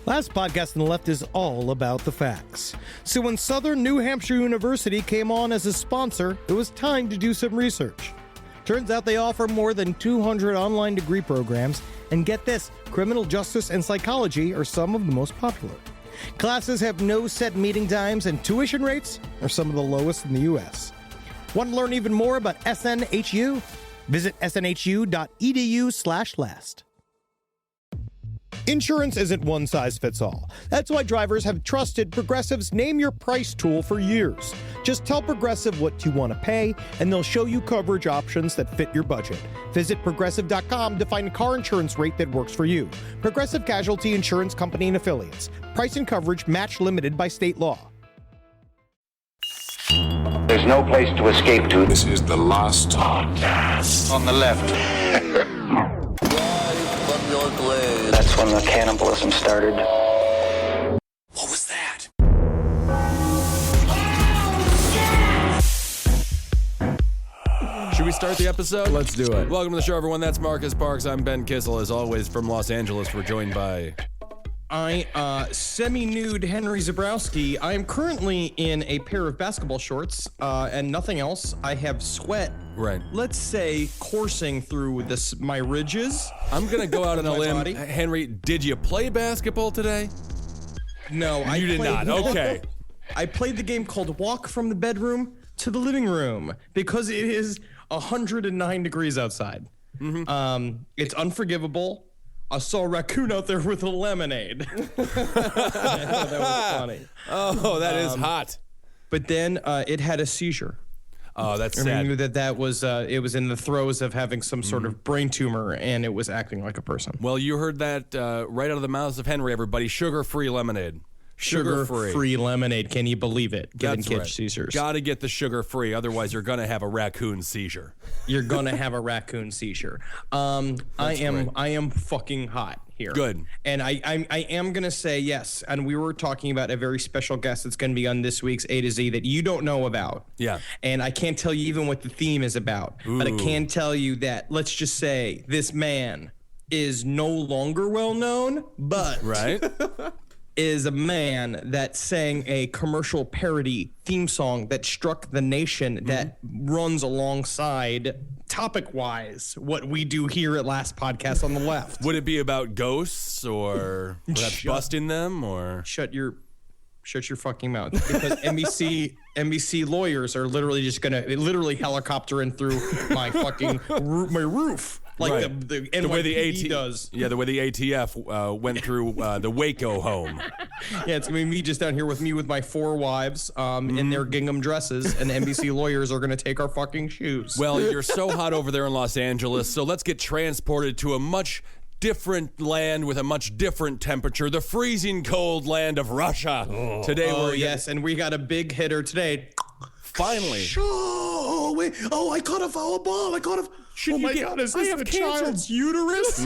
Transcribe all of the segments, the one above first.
Last podcast on the left is all about the facts. So when Southern New Hampshire University came on as a sponsor, it was time to do some research. Turns out they offer more than 200 online degree programs, and get this, criminal justice and psychology are some of the most popular. Classes have no set meeting times, and tuition rates are some of the lowest in the U.S. Want to learn even more about SNHU? Visit snhu.edu/last. Insurance isn't one size fits all. That's why drivers have trusted Progressive's Name Your Price tool for years. Just tell Progressive what you want to pay, and they'll show you coverage options that fit your budget. Visit Progressive.com to find a car insurance rate that works for you. Progressive Casualty Insurance Company and Affiliates. Price and coverage match limited by state law. There's no place to escape to. This is the last podcast. On the left. That's when the cannibalism started. What was that? Should we start the episode? Let's do it. Welcome to the show, everyone. That's Marcus Parks. I'm Ben Kissel. As always, from Los Angeles, we're joined by... Semi-nude Henry Zabrowski. I am currently in a pair of basketball shorts and nothing else. I have sweat, Right. let's say, coursing through my ridges. I'm going to go out on a limb. body. Henry, did you play basketball today? No, You did not. Okay. I played the game called Walk from the Bedroom to the Living Room because it is 109 degrees outside. Mm-hmm. It's unforgivable. I saw a raccoon out there with a lemonade. I thought that was funny. Oh, that is hot. But then it had a seizure. Oh, that's I sad. knew that was it was in the throes of having some sort of brain tumor, and it was acting like a person. Well, you heard that right out of the mouths of Henry, everybody. Sugar-free lemonade. Sugar-free lemonade. Can you believe it? Giving That's kids right. seizures. Got to get the sugar-free, otherwise you're going to have a raccoon seizure. You're gonna have a raccoon seizure. I am fucking hot here. Good. And I am gonna say yes. And we were talking about a very special guest that's gonna be on this week's A to Z that you don't know about. Yeah. And I can't tell you even what the theme is about. But I can tell you that, let's just say, this man is no longer well known, but Right? is a man that sang a commercial parody theme song that struck the nation that runs alongside, topic-wise, what we do here at Last Podcast on the Left. Would it be about ghosts or perhaps busting them or... Shut your fucking mouth. Because NBC lawyers are literally just going to literally helicopter in through my fucking my roof. Like Right. the NYPD does. Yeah, the way the ATF went through the Waco home. Yeah, it's gonna be me just down here with my 4 wives in their gingham dresses, and NBC lawyers are gonna take our fucking shoes. Well, you're so hot over there in Los Angeles, so let's get transported to a much different land with a much different temperature, the freezing cold land of Russia. Today yes, and we got a big hitter today. Finally. Oh, wait. Oh, I caught a foul ball. God, is this the child's uterus?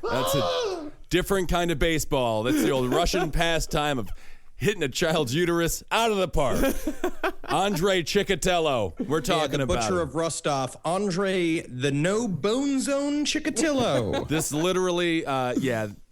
That's a different kind of baseball. That's the old Russian pastime of hitting a child's uterus out of the park. Andrei Chikatilo, we're talking about Butcher of Rostov, Andrei the No-Bone Zone Chikatilo. This literally,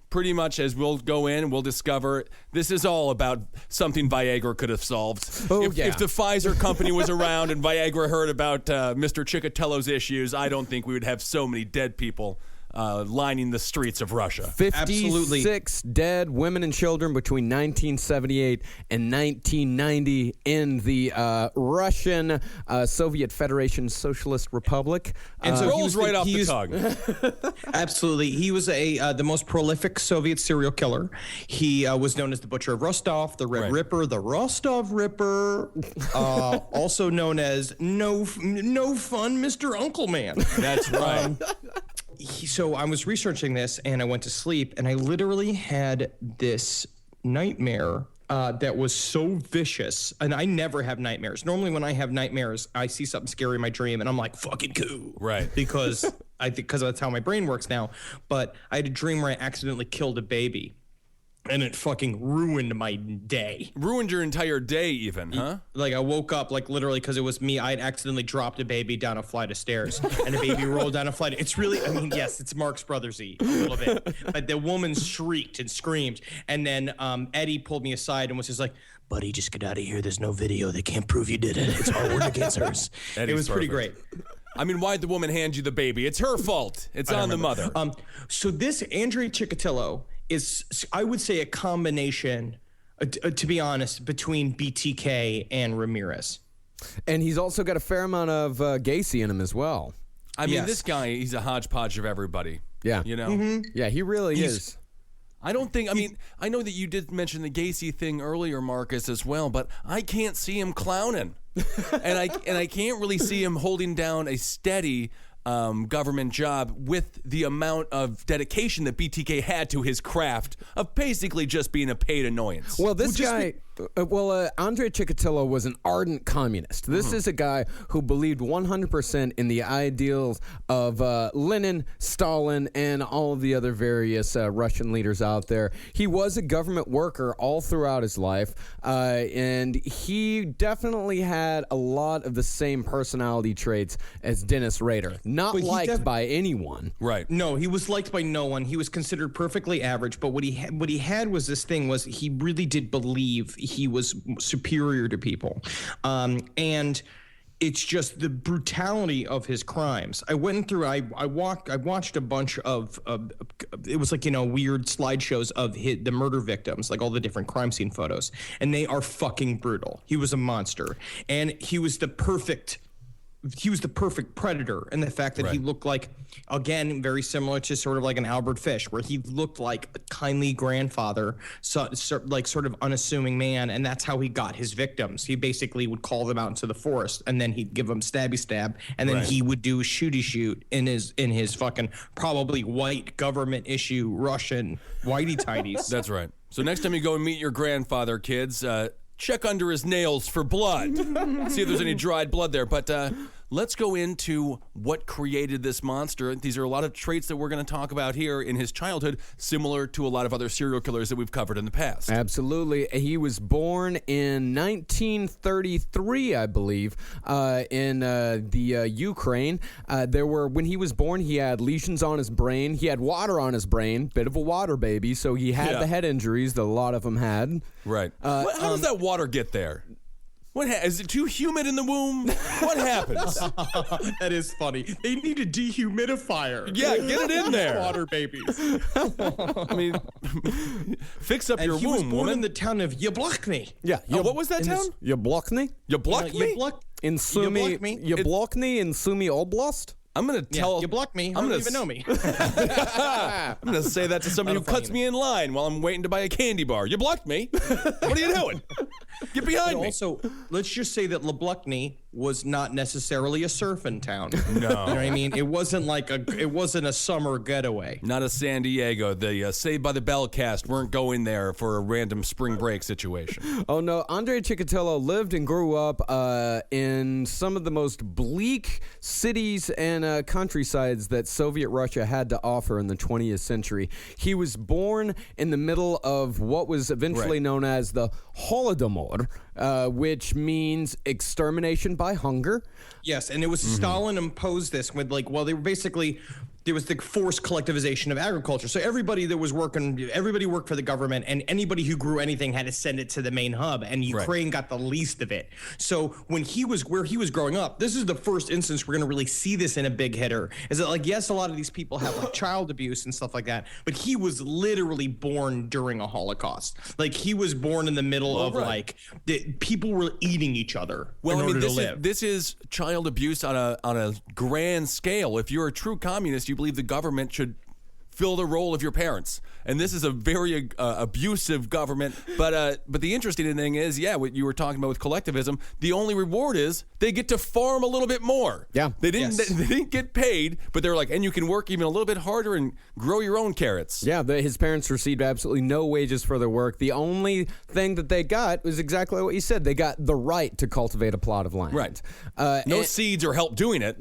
pretty much as we'll go in and we'll discover, this is all about something Viagra could have solved. If the Pfizer company was around and Viagra heard about Mr. Chikatilo's issues, I don't think we would have so many dead people lining the streets of Russia. 56 dead women and children between 1978 and 1990 in the Russian Soviet Federation Socialist Republic. And so rolls right off the tongue. Absolutely. He was the most prolific Soviet serial killer. He was known as the Butcher of Rostov, the Red Ripper, the Rostov Ripper, also known as No Fun Mr. Uncle Man. That's right. So I was researching this, and I went to sleep, and I literally had this nightmare that was so vicious. And I never have nightmares. Normally when I have nightmares, I see something scary in my dream, and I'm like, fucking cool. Right. Because because that's how my brain works now. But I had a dream where I accidentally killed a baby. And it fucking ruined my day. Ruined your entire day even, huh? Like, I woke up, like, literally, because it was me. I had accidentally dropped a baby down a flight of stairs, and the baby rolled down a flight. It's really, I mean, yes, it's Marx Brothers-y a little bit. But the woman shrieked and screamed. And then Eddie pulled me aside and was just like, buddy, just get out of here. There's no video. They can't prove you did it. It's our word against hers. It was pretty great. I mean, why'd the woman hand you the baby? It's her fault. It's on the mother. So this Andrei Chikatilo is, I would say, a combination, to be honest, between BTK and Ramirez. And he's also got a fair amount of Gacy in him as well. I mean, this guy, he's a hodgepodge of everybody. Yeah. You know? Yeah, he really is. I don't think, I mean, I know that you did mention the Gacy thing earlier, Marcus, as well, but I can't see him clowning. and I can't really see him holding down a steady government job with the amount of dedication that BTK had to his craft of basically just being a paid annoyance. Well, this guy, Andrei Chikatilo was an ardent communist. This is a guy who believed 100% in the ideals of Lenin, Stalin, and all of the other various Russian leaders out there. He was a government worker all throughout his life, and he definitely had a lot of the same personality traits as Dennis Rader. Not liked by anyone. Right. No, he was liked by no one. He was considered perfectly average, but what he had was this thing was he really did believe he was superior to people. And it's just the brutality of his crimes. I went through, I watched a bunch of it was like, you know, weird slideshows of the murder victims, like all the different crime scene photos, and they are fucking brutal. He was a monster, and he was the perfect predator in the fact that he looked like, again, very similar to sort of like an Albert Fish, where he looked like a kindly grandfather, like sort of unassuming man, and that's how he got his victims. He basically would call them out into the forest, and then he'd give them stabby stab, and then he would do a shooty shoot in his fucking probably white government issue Russian whitey tighties. That's right. So next time you go and meet your grandfather, kids, check under his nails for blood. See if there's any dried blood there. But let's go into what created this monster. These are a lot of traits that we're going to talk about here in his childhood, similar to a lot of other serial killers that we've covered in the past. Absolutely. He was born in 1933, I believe, in the Ukraine. When he was born, he had lesions on his brain. He had water on his brain, bit of a water baby. So he had the head injuries that a lot of them had. Right. How does that water get there? Is it too humid in the womb? What happens? That is funny. They need a dehumidifier. Yeah, get it in there. Water babies. I mean, fix up your he womb, was born woman. in the town of Yablokny. Yeah. What was that town? Yablokny? Yablokny? In Sumy. Yablokny in Sumy Oblast? I'm going to tell... You blocked me. You don't even know me. I'm going to say that to somebody who cuts me in line while I'm waiting to buy a candy bar. You blocked me. What are you doing? Get behind me. Also, let's just say that Yablokny was not necessarily a surfing town. No. You know what I mean? It wasn't a summer getaway. Not a San Diego. The Saved by the Bell cast weren't going there for a random spring break situation. Oh, no. Andrei Chikatilo lived and grew up in some of the most bleak cities and countrysides that Soviet Russia had to offer in the 20th century. He was born in the middle of what was eventually known as the Holodomor, which means extermination by hunger. Yes, and it was Stalin imposed this with they were basically, there was the forced collectivization of agriculture. So everybody worked for the government, and anybody who grew anything had to send it to the main hub, and Ukraine got the least of it. So where he was growing up, this is the first instance we're going to really see this in a big hitter, is that yes, a lot of these people have child abuse and stuff like that, but he was literally born during a Holocaust. He was born in the middle of people were eating each other in order to live. This is child abuse on a grand scale. If you're a true communist, you believe the government should fill the role of your parents, and this is a very abusive government. But the interesting thing is, what you were talking about with collectivism, the only reward is they get to farm a little bit more. Yeah, they didn't get paid, but they're like, and you can work even a little bit harder and grow your own carrots. Yeah, his parents received absolutely no wages for their work. The only thing that they got was exactly what you said. They got the right to cultivate a plot of land. Right. No seeds or help doing it.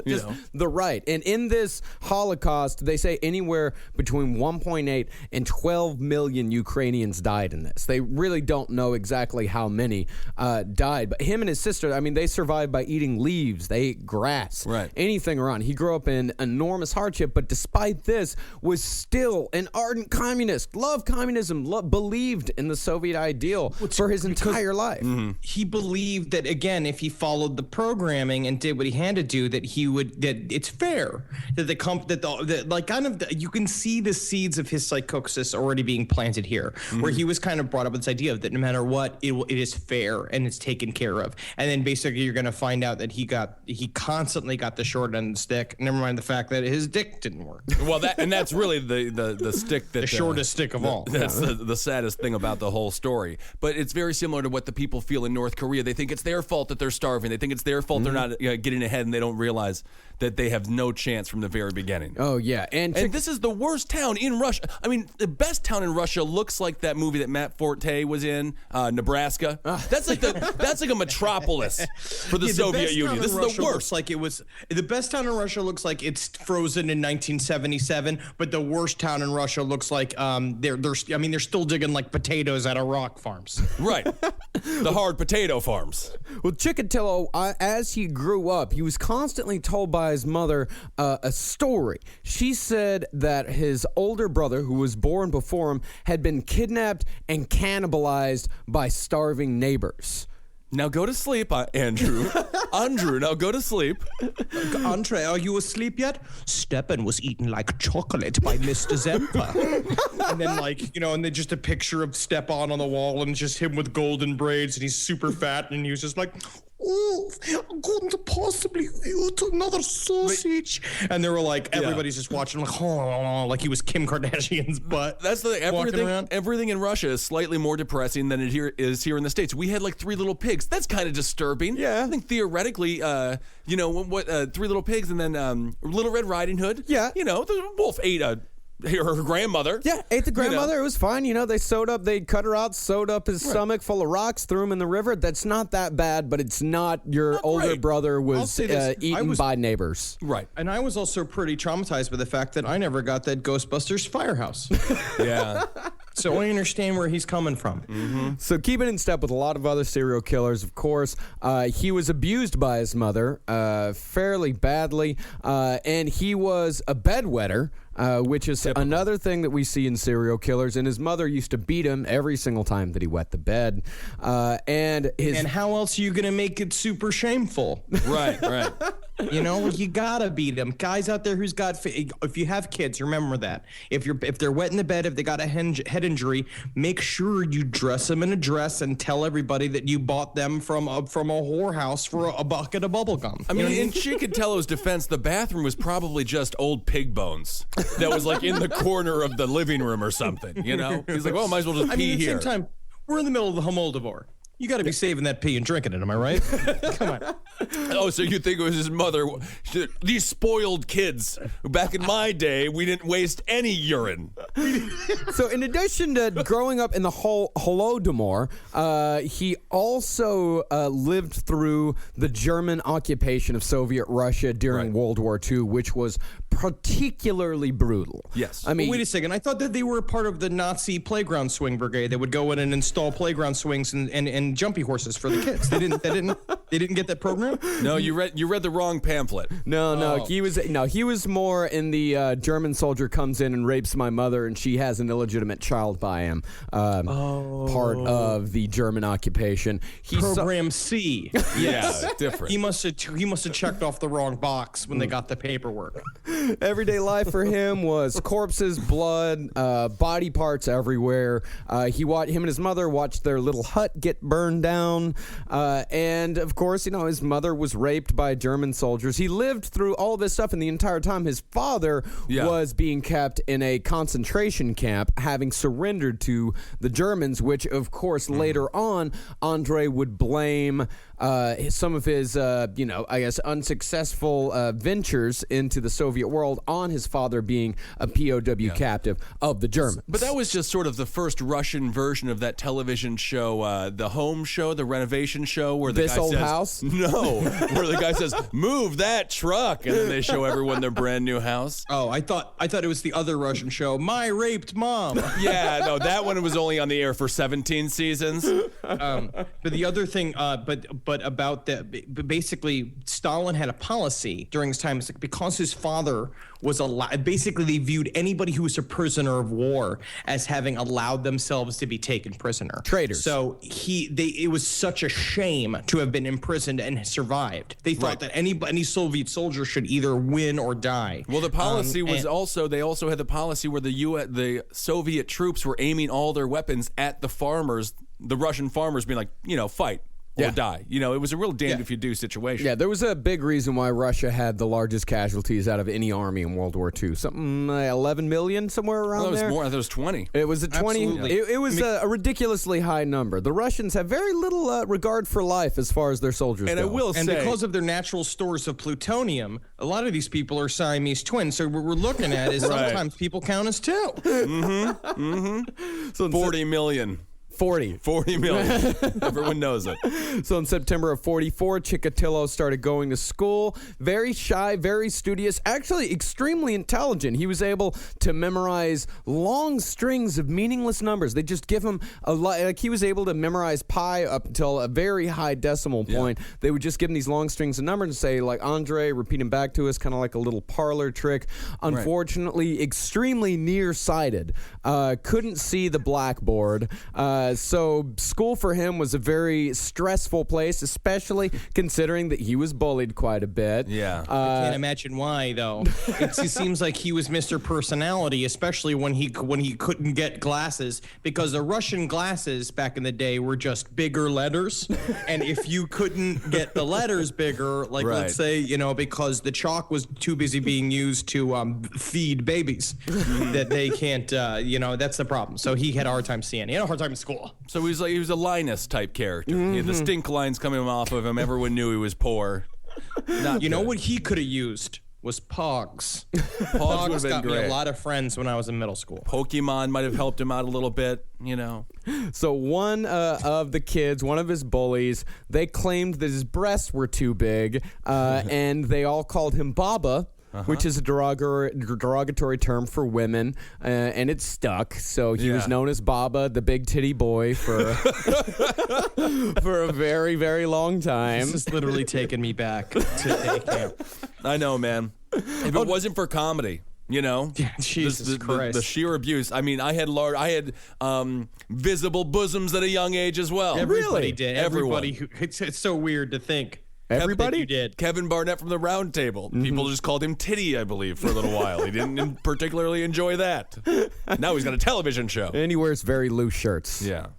Just the right. And in this Holocaust, they say anywhere between 1.8 and 12 million Ukrainians died in this. They really don't know exactly how many died. But him and his sister, I mean, they survived by eating leaves. They ate grass. Right. Anything around. He grew up in enormous hardship, but despite this, was still an ardent communist, loved communism, believed in the Soviet ideal for his entire life. He believed that, again, if he followed the programming and did what he had to do, that it's fair, that you can see the seeds of his psychosis already being planted here, where he was kind of brought up with this idea of that no matter what, it is fair and it's taken care of. And then basically you're going to find out that he constantly got the short end of the stick. Never mind the fact that his dick didn't work. Well, and that's really the stick that the shortest stick of all. That's the saddest thing about the whole story. But it's very similar to what the people feel in North Korea. They think it's their fault that they're starving. They think it's their fault they're not getting ahead, and they don't realize that they have no chance from the very beginning. Oh, yeah. And this is the worst town in Russia. I mean, the best town in Russia looks like that movie that Matt Forte was in, Nebraska. That's like a metropolis for the Soviet Union. This is the worst. The best town in Russia looks like it's frozen in 1977, but the worst town in Russia looks like they're still digging like potatoes out of rock farms. Right. The hard potato farms. Well, Chikatilo, as he grew up, he was constantly told by his mother a story. She said that his older brother, who was born before him, had been kidnapped and cannibalized by starving neighbors. Now go to sleep, Andrew. Andrew, now go to sleep. Andrei, are you asleep yet? Stepan was eaten like chocolate by Mr. Zempa. And then and then just a picture of Stepan on the wall and just him with golden braids and he's super fat and he was just like, oh, I couldn't possibly eat another sausage. And they were like, everybody's just watching like he was Kim Kardashian's butt. That's the everything in Russia is slightly more depressing than it is here in the States. We had like Three Little Pigs. That's kind of disturbing. Yeah. I think theoretically, Three Little Pigs and then Little Red Riding Hood. Yeah. The wolf ate her grandmother. Yeah, ate the grandmother. It was fine. They cut her out, sewed up his stomach full of rocks, threw him in the river. That's not that bad, but it's not your older brother was eaten by neighbors. Right. And I was also pretty traumatized by the fact that I never got that Ghostbusters firehouse. Yeah. So I understand where he's coming from. Mm-hmm. So keeping in step with a lot of other serial killers, of course, he was abused by his mother fairly badly, and he was a bedwetter. Which is another thing that we see in serial killers. And his mother used to beat him every single time that he wet the bed. And how else are you going to make it super shameful? Right. You gotta beat them. Guys out there if you have kids, remember that. If they're wet in the bed, if they got a head injury, make sure you dress them in a dress and tell everybody that you bought them from a whorehouse for a bucket of bubble gum. I mean, in Chikatilo's defense, the bathroom was probably just old pig bones that was like in the corner of the living room or something. He's like, well, might as well just pee here. At the same time, we're in the middle of the Homoldovar. You got to be saving that pee and drinking it, am I right? Come on. Oh, so you think it was his mother? These spoiled kids. Back in my day, we didn't waste any urine. So in addition to growing up in the Holodomor, he also lived through the German occupation of Soviet Russia during World War II, which was particularly brutal. Yes. I mean, wait a second. I thought that they were part of the Nazi playground swing brigade that would go in and install playground swings and jumpy horses for the kids. They didn't get that program? No, you read the wrong pamphlet. No, he was more in the German soldier comes in and rapes my mother and she has an illegitimate child by him. Part of the German occupation. Program C. Yes. Yeah, different. He must have checked off the wrong box when they got the paperwork. Everyday life for him was corpses, blood, body parts everywhere. Him and his mother watched their little hut get burned down, and of course, his mother was raped by German soldiers. He lived through all this stuff, and the entire time his father was being kept in a concentration camp, having surrendered to the Germans, which of course later on Andrei would blame some of his, I guess, unsuccessful ventures into the Soviet world on his father being a POW captive of the Germans. But that was just sort of the first Russian version of that television show, the home show, the renovation show, where the This guy Old says, House? No, where the guy says, "Move that truck," and then they show everyone their brand new house. Oh, I thought it was the other Russian show, My Raped Mom. Yeah, no, that one was only on the air for 17 seasons. But the other thing, but about basically Stalin had a policy during his time. It's like because his father was basically they viewed anybody who was a prisoner of war as having allowed themselves to be taken prisoner. Traitors. So it was such a shame to have been imprisoned and survived. They thought that any Soviet soldier should either win or die. Well, the policy was they also had the policy where the Soviet troops were aiming all their weapons at the farmers, the Russian farmers, being like, fight or die. It was a real damned if you do situation. Yeah, there was a big reason why Russia had the largest casualties out of any army in World War II. Something like 11 million, somewhere around there. More. I thought it was 20. It was a 20. Absolutely. It was a ridiculously high number. The Russians have very little regard for life as far as their soldiers And go. I will And say, because of their natural stores of plutonium, a lot of these people are Siamese twins. So what we're looking at is sometimes people count as two. So 40 million. 40 million. Everyone knows it. So in September of 44, Chikatilo started going to school. Very shy, very studious, actually extremely intelligent. He was able to memorize long strings of meaningless numbers. They just give him a lot. Like he was able to memorize pi up until a very high decimal point. Yeah. They would just give him these long strings of numbers and say, like, Andre, repeat them back to us, kind of like a little parlor trick. Unfortunately, extremely nearsighted. Couldn't see the blackboard. So school for him was a very stressful place, especially considering that he was bullied quite a bit. Yeah. I can't imagine why, though. It seems like he was Mr. Personality, especially when he couldn't get glasses, because the Russian glasses back in the day were just bigger letters. And if you couldn't get the letters bigger, like let's say, because the chalk was too busy being used to feed babies, that they can't, that's the problem. So he had a hard time seeing. He had a hard time in school. So he was a Linus type character. He had the stink lines coming off of him. Everyone knew he was poor. What he could have used was Pogs. Pogs got great. me a lot of friends when I was in middle school. Pokemon might have helped him out a little bit, So one of the kids, one of his bullies, they claimed that his breasts were too big, and they all called him Baba. Which is a derogatory term for women, and it stuck. So he was known as Baba, the big titty boy, for for a very, very long time. This is literally taking me back to day camp. I know, man. If it wasn't for comedy, Jesus Christ. The sheer abuse. I mean, I had visible bosoms at a young age as well. Everybody did. Everyone. It's so weird to think. Everybody? You did. Kevin Barnett from the Round Table. People just called him Titty, I believe, for a little while. He didn't particularly enjoy that. Now he's got a television show. And he wears very loose shirts. Yeah.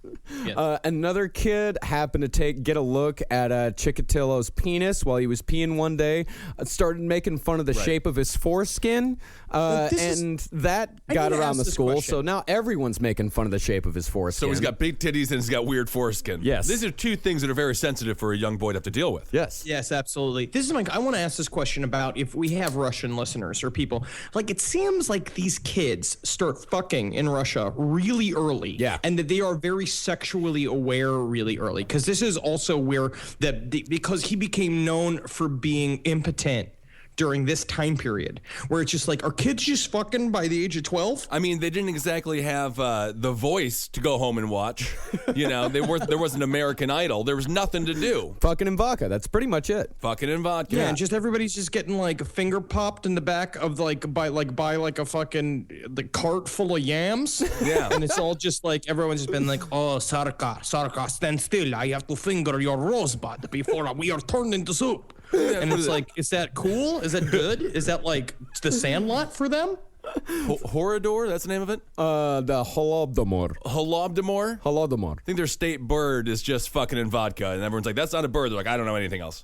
Yes. Another kid happened to get a look at Chikatilo's penis while he was peeing one day. Started making fun of the shape of his foreskin, that got around the school. Question. So now everyone's making fun of the shape of his foreskin. So he's got big titties and he's got weird foreskin. Yes. These are two things that are very sensitive for a young boy to have to deal with. Yes. Yes, absolutely. I want to ask this question about if we have Russian listeners or people. Like, it seems like these kids start fucking in Russia really early. Yeah. And that they are very sexually aware really early. Because this is also where, because he became known for being impotent during this time period, where it's just like, are kids just fucking by the age of 12? I mean, they didn't exactly have The Voice to go home and watch. There wasn't American Idol. There was nothing to do. Fucking and vodka. That's pretty much it. Fucking and vodka. Yeah, and just everybody's just getting like a finger popped in the back of by a fucking the cart full of yams. Yeah. And it's all just like everyone's just been like, oh, Sarka, stand still. I have to finger your rosebud before we are turned into soup. And it's like, is that cool? Is that good? Is that like the Sandlot for them? Horador, that's the name of it? The Holodomor. Holodomor? I think their state bird is just fucking in vodka, and everyone's like, that's not a bird. They're like, I don't know anything else.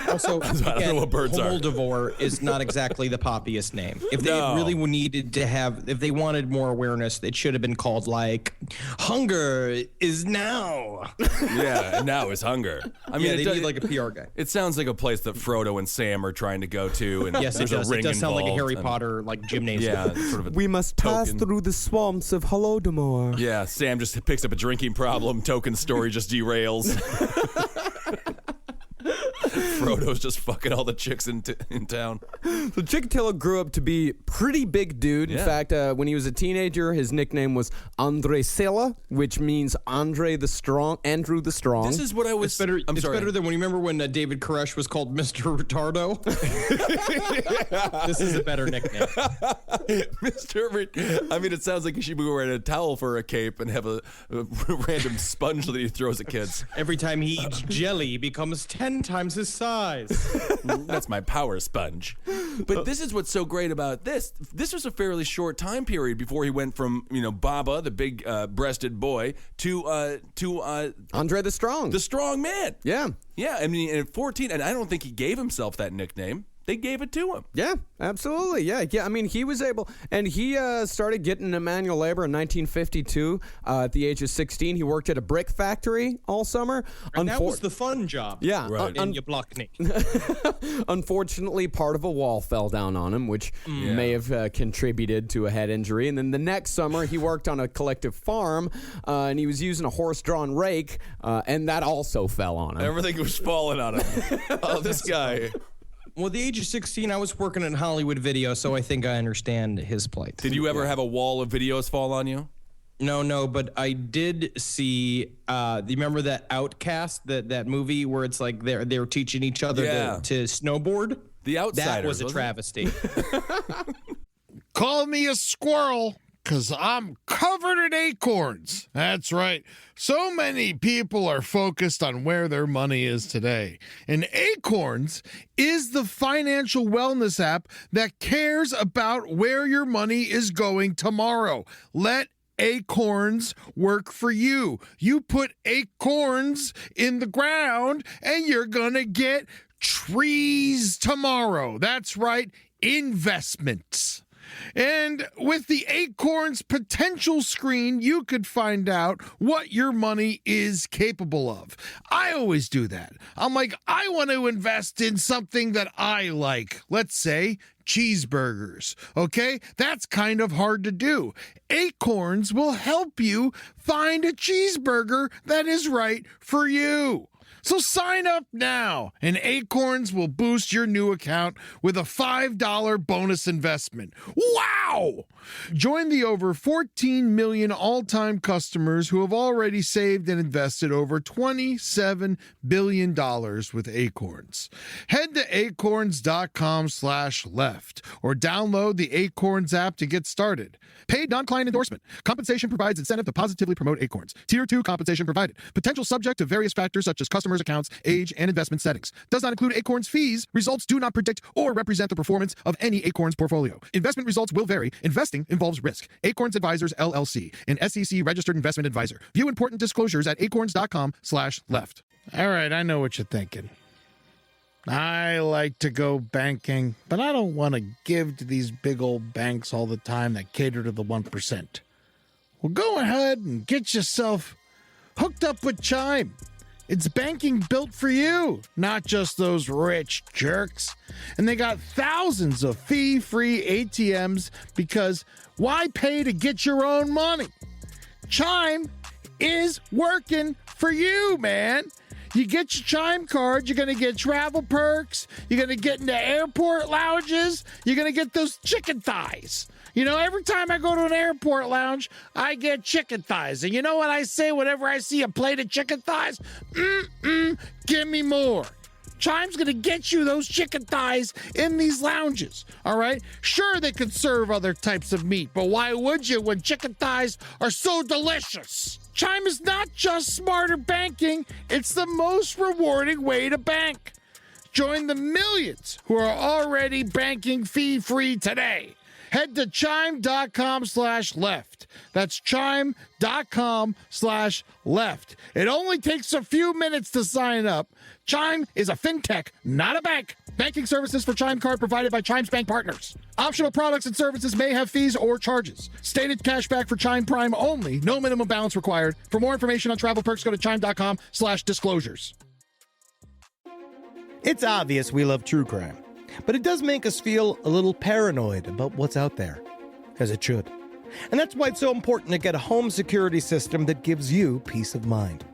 Also, I don't know what birds are. Homoldivore is not exactly the poppiest name. If they really needed to have, if they wanted more awareness, it should have been called like, Hunger is Now. Yeah, now is Hunger. I mean, they need like a PR guy. It sounds like a place that Frodo and Sam are trying to go to, and yes, there's it does. a ring It does sound like a Harry involved, Potter like gymnasium. Yeah, sort of a We must pass token. through the swamps of Holodomor. Yeah, Sam just picks up a drinking problem. Token story just derails. Frodo's just fucking all the chicks in town. So Chikatilo grew up to be pretty big dude. In fact, when he was a teenager, his nickname was Andrei Sela, which means Andrew the Strong. This is what I was. It's better than when you remember when David Koresh was called Mr. Retardo. This is a better nickname. I mean, it sounds like you should be wearing a towel for a cape and have a random sponge that he throws at kids. Every time he eats jelly, he becomes 10 times his size. That's my power sponge. But this is what's so great about this. This was a fairly short time period before he went from, Baba, the big breasted boy, to Andrei the Strong. the strong man. Yeah. Yeah, I mean, at 14, and I don't think he gave himself that nickname. They gave it to him. Yeah, absolutely. Yeah. I mean, he was able, and he started getting manual labor in 1952 at the age of 16. He worked at a brick factory all summer. And that was the fun job. Yeah. Right. In your block, Nick. Unfortunately, part of a wall fell down on him, which may have contributed to a head injury. And then the next summer, he worked on a collective farm, and he was using a horse-drawn rake, and that also fell on him. Everything was falling on him. Oh, this guy. Well, at the age of 16, I was working in Hollywood video, so I think I understand his plight. Did you ever have a wall of videos fall on you? No, but I did see. Do you remember that Outcast, that movie where it's like they're teaching each other to snowboard? The Outsiders. That was a travesty. Call me a squirrel, 'cause I'm covered in acorns. That's right. So many people are focused on where their money is today. And Acorns is the financial wellness app that cares about where your money is going tomorrow. Let Acorns work for you. You put acorns in the ground and you're going to get trees tomorrow. That's right, investments. And with the Acorns potential screen, you could find out what your money is capable of. I always do that. I'm like, I want to invest in something that I like. Let's say cheeseburgers. Okay? That's kind of hard to do. Acorns will help you find a cheeseburger that is right for you. So sign up now, and Acorns will boost your new account with a $5 bonus investment. Wow! Join the over 14 million all-time customers who have already saved and invested over $27 billion with Acorns. Head to acorns.com/left or download the Acorns app to get started. Paid non-client endorsement. Compensation provides incentive to positively promote Acorns. Tier 2 compensation provided. Potential subject to various factors such as customers' accounts, age, and investment settings. Does not include Acorns fees. Results do not predict or represent the performance of any Acorns portfolio. Investment results will vary. Investing involves risk. Acorns Advisors, LLC, an SEC registered investment advisor. View important disclosures at acorns.com/left. All right, I know what you're thinking. I like to go banking, but I don't want to give to these big old banks all the time that cater to the 1%. Well, go ahead and get yourself hooked up with Chime. It's banking built for you, not just those rich jerks. And they got thousands of fee-free ATMs because why pay to get your own money? Chime is working for you, man. You get your Chime card, you're going to get travel perks, you're going to get into airport lounges, you're going to get those chicken thighs. You know, every time I go to an airport lounge, I get chicken thighs. And you know what I say whenever I see a plate of chicken thighs? Give me more. Chime's going to get you those chicken thighs in these lounges, all right? Sure, they could serve other types of meat, but why would you when chicken thighs are so delicious? Chime is not just smarter banking, it's the most rewarding way to bank. Join the millions who are already banking fee-free today. head to chime.com/left. That's chime.com/left. It only takes a few minutes to sign up. Chime is a fintech, not a bank. Banking services for Chime Card provided by Chime's bank partners. Optional products and services may have fees or charges. Stated cashback for Chime Prime only. No minimum balance required. For more information on travel perks, go to chime.com/disclosures. It's obvious we love true crime, but it does make us feel a little paranoid about what's out there, as it should. And that's why it's so important to get a home security system that gives you peace of mind.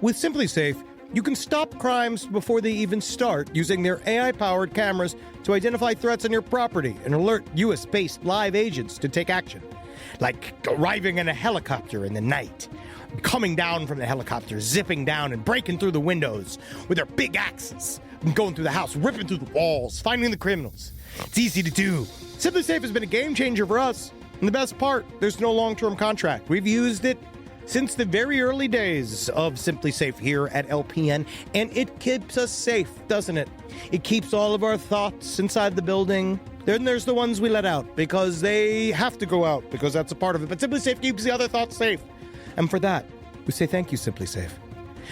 With Simply Safe, you can stop crimes before they even start using their AI-powered cameras to identify threats on your property and alert US-based live agents to take action. Like arriving in a helicopter in the night, coming down from the helicopter, zipping down and breaking through the windows with their big axes, and going through the house, ripping through the walls, finding the criminals. It's easy to do. Simply Safe has been a game changer for us. And the best part, there's no long-term contract. We've used it since the very early days of Simply Safe here at LPN, and it keeps us safe, doesn't it? It keeps all of our thoughts inside the building. Then there's the ones we let out because they have to go out because that's a part of it. But Simply Safe keeps the other thoughts safe. And for that, we say thank you, Simply Safe.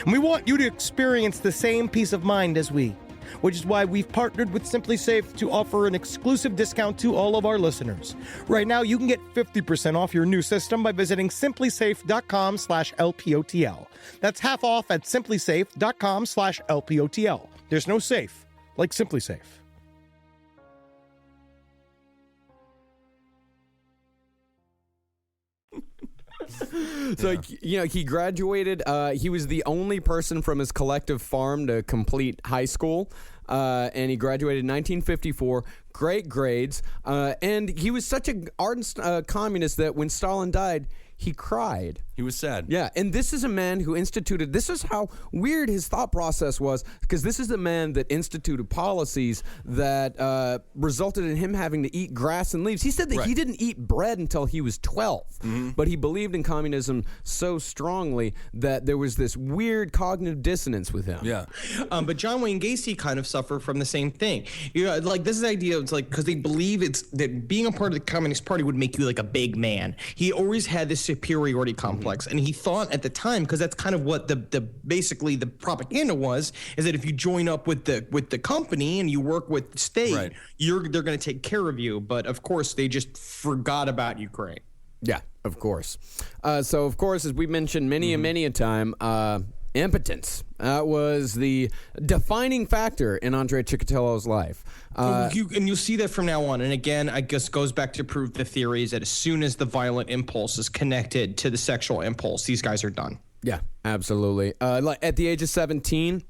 And we want you to experience the same peace of mind as we, which is why we've partnered with Simply Safe to offer an exclusive discount to all of our listeners. Right now, you can get 50% off your new system by visiting simplysafe.com/LPOTL. That's half off at simplysafe.com/LPOTL. There's no safe like Simply Safe. So, he graduated. He was the only person from his collective farm to complete high school. And he graduated in 1954, great grades. And he was such an ardent communist that when Stalin died, he cried. He was sad. Yeah, and this is a man who instituted, this is how weird his thought process was, because this is the man that instituted policies that resulted in him having to eat grass and leaves. He said that he didn't eat bread until he was 12, but he believed in communism so strongly that there was this weird cognitive dissonance with him. Yeah. But John Wayne Gacy kind of suffered from the same thing. Like this idea, it's like, because they believe it's that being a part of the Communist Party would make you like a big man. He always had this superiority complex, and he thought at the time, because that's kind of what the basically the propaganda was, is that if you join up with the company and you work with the state, they're going to take care of you. But of course, they just forgot about Ukraine. Yeah, of course. So of course, as we mentioned many a time, impotence was the defining factor in Andrei Chikatilo's life. You'll see that from now on. And again, I guess goes back to prove the theories that as soon as the violent impulse is connected to the sexual impulse, these guys are done. Yeah, absolutely. At the age of 17,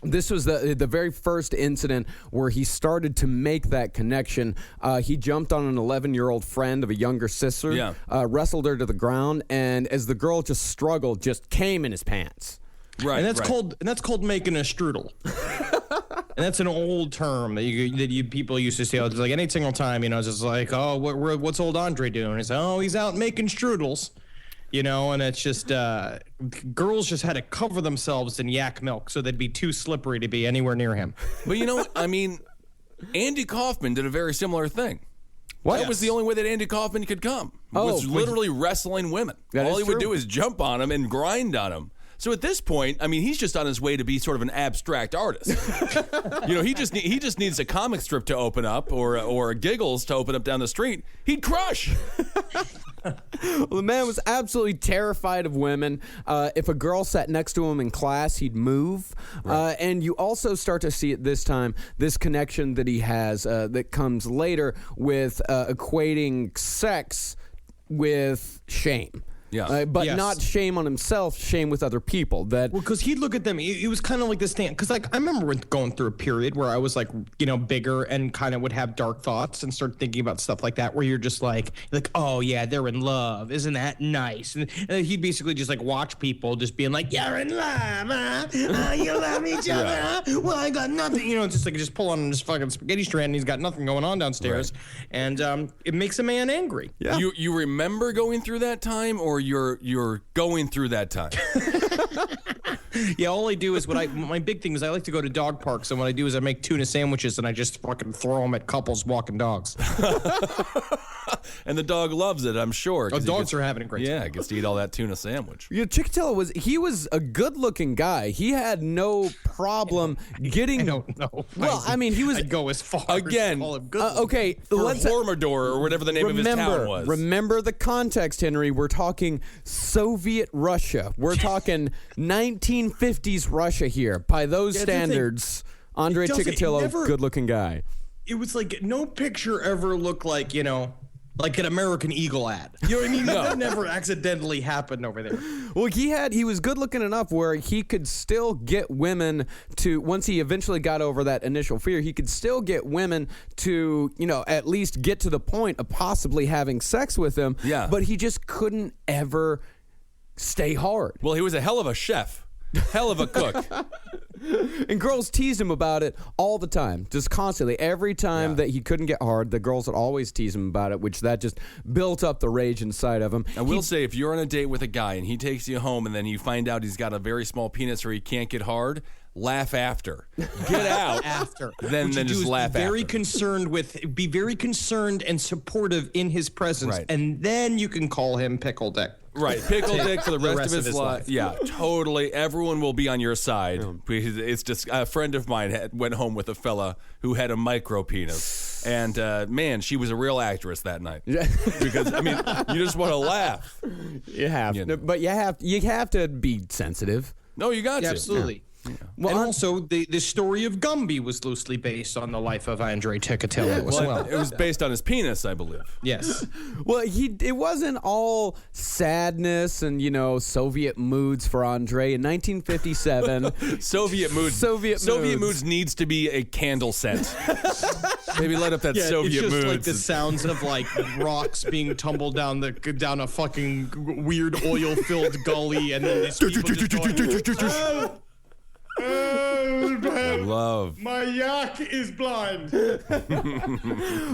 this was the very first incident where he started to make that connection. He jumped on an 11-year-old friend of a younger sister, wrestled her to the ground, and as the girl just struggled, just came in his pants. Right, and that's called making a strudel. And that's an old term that you people used to say. It's like any single time, it's just like, oh, what's old Andre doing? It's oh, he's out making strudels, and it's just girls just had to cover themselves in yak milk so they'd be too slippery to be anywhere near him. But Andy Kaufman did a very similar thing. What? That was the only way that Andy Kaufman could come. Was literally wrestling women. All he would do is jump on them and grind on them. So at this point, he's just on his way to be sort of an abstract artist. He just needs a comic strip to open up or Giggles to open up down the street. He'd crush. Well, the man was absolutely terrified of women. If a girl sat next to him in class, he'd move. Right. And you also start to see at this time this connection that he has that comes later with equating sex with shame. Yeah, but not shame on himself, shame with other people. Because he'd look at them. It was kind of like this thing. Because I remember going through a period where I was bigger and kind of would have dark thoughts and start thinking about stuff like that. Where you're just like, oh yeah, they're in love. Isn't that nice? And he'd basically just watch people just being like, you're in love, huh? You love each other, huh? Well, I got nothing. It's just pull on this fucking spaghetti strand and he's got nothing going on downstairs, and it makes a man angry. Yeah. You remember going through that time, or you're going through that time? Yeah, all I do is my big thing is I like to go to dog parks, and what I do is I make tuna sandwiches and I just fucking throw them at couples walking dogs. And the dog loves it, I'm sure. Oh, dogs are having a great time. Yeah, gets to eat all that tuna sandwich. Yeah, Chikatilo was a good-looking guy. He had no problem getting. I don't know. Well, I mean, he was. I'd go as far Again, as to call him good. Okay, Or let's Hormador, or whatever the name of his town was. Remember the context, Henry. We're talking Soviet Russia. We're talking 1950s Russia here. By those standards, Andrei Chikatilo, good-looking guy. It was like no picture ever looked like, like an American Eagle ad. You know what I mean? That never accidentally happened over there. Well, he was good looking enough where he could still get women to, once he eventually got over that initial fear, he could still get women to, at least get to the point of possibly having sex with him. Yeah. But he just couldn't ever stay hard. Well, he was a hell of a chef. Hell of a cook. And girls teased him about it all the time, just constantly. Every time that he couldn't get hard, the girls would always tease him about it, which that just built up the rage inside of him. I will say, if you're on a date with a guy and he takes you home and then you find out he's got a very small penis or he can't get hard, laugh after. Get out after. Then just laugh be very after. Be very concerned and supportive in his presence, Right. and then you can call him Pickle Dick. Right, pickle dick for the rest of his life. Yeah, totally. Everyone will be on your side. Because it's just a friend of mine went home with a fella who had a micro penis, and man, she was a real actress that night. Because you just want to laugh. You have, but you have to be sensitive. No, you got to. Absolutely. Yeah. Well, and also, the story of Gumby was loosely based on the life of Andrei Chikatilo as well. It was based on his penis, I believe. Yes. Well, it wasn't all sadness and, Soviet moods for Andrei. In 1957... Soviet moods needs to be a candle scent. Maybe light up that Soviet it's just moods. like the sounds of like rocks being tumbled down a fucking weird oil-filled gully, and then these people just going, love. my yak is blind.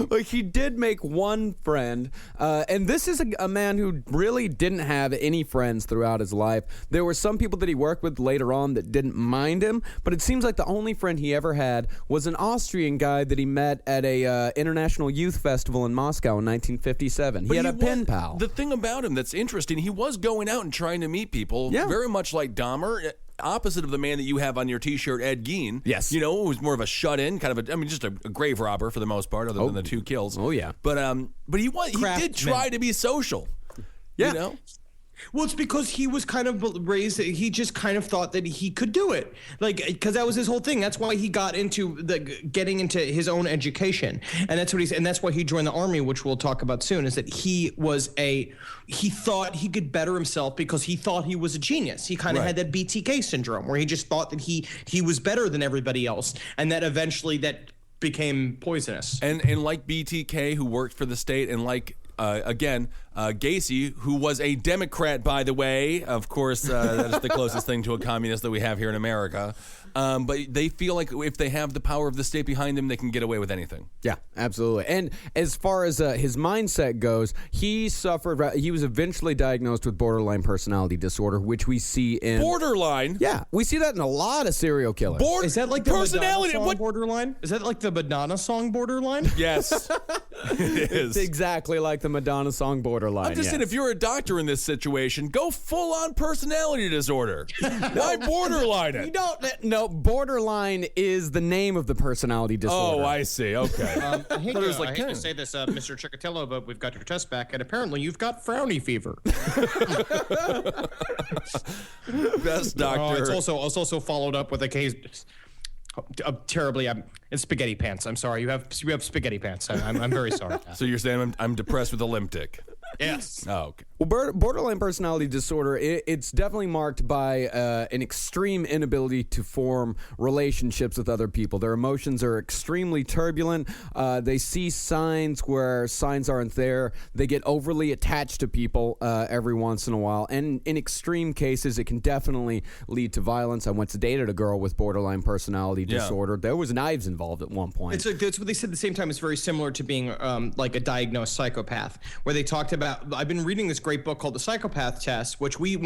Like, he did make one friend, and this is a man who really didn't have any friends throughout his life. There were some people that he worked with later on that didn't mind him, but it seems like the only friend he ever had was an Austrian guy that he met at a international youth festival in Moscow in 1957. He had a pen pal. The thing about him that's interesting, he was going out and trying to meet people, very much like Dahmer. Opposite of the man that you have on your T-shirt, Ed Gein. Yes. Who was more of a shut-in, kind of just a grave robber for the most part, other than the 2 kills. Oh, yeah. But he did try to be social. Yeah. Well, it's because he was kind of raised. He just kind of thought that he could do it, because that was his whole thing. That's why he got into getting into his own education, and that's why he joined the army, which we'll talk about soon. Is that he thought he could better himself because he thought he was a genius. He kind of had that BTK syndrome, where he just thought that he was better than everybody else, and that eventually that became poisonous. And like BTK, who worked for the state, and like. Gacy, who was a Democrat, by the way. Of course, that is the closest thing to a communist that we have here in America. But they feel like if they have the power of the state behind them, they can get away with anything. Yeah, absolutely. And as far as his mindset goes, he was eventually diagnosed with borderline personality disorder, which we see in... Borderline? Yeah, we see that in a lot of serial killers. Is that like the personality? Madonna song Borderline? Is that like the Madonna song Borderline? Yes, it is. It's exactly like the Madonna song Borderline. I'm just saying, if you're a doctor in this situation, go full-on personality disorder. Why borderline it? You don't... No, borderline is the name of the personality disorder. Oh, I see. Okay. I hate to say this, Mr. Chikatilo, but we've got your test back, and apparently you've got frowny fever. Best doctor. It's also followed up with a case. Terribly, it's spaghetti pants. I'm sorry. You have spaghetti pants. I'm very sorry. So you're saying I'm depressed with a limp dick? Yes. Oh, okay. Well, borderline personality disorder, it's definitely marked by an extreme inability to form relationships with other people. Their emotions are extremely turbulent. They see signs where signs aren't there. They get overly attached to people every once in a while. And in extreme cases, it can definitely lead to violence. I once dated a girl with borderline personality disorder. There was knives involved at one point. It's what they said at the same time. It's very similar to being like a diagnosed psychopath, where they talked about, I've been reading this great book called The Psychopath Test, which we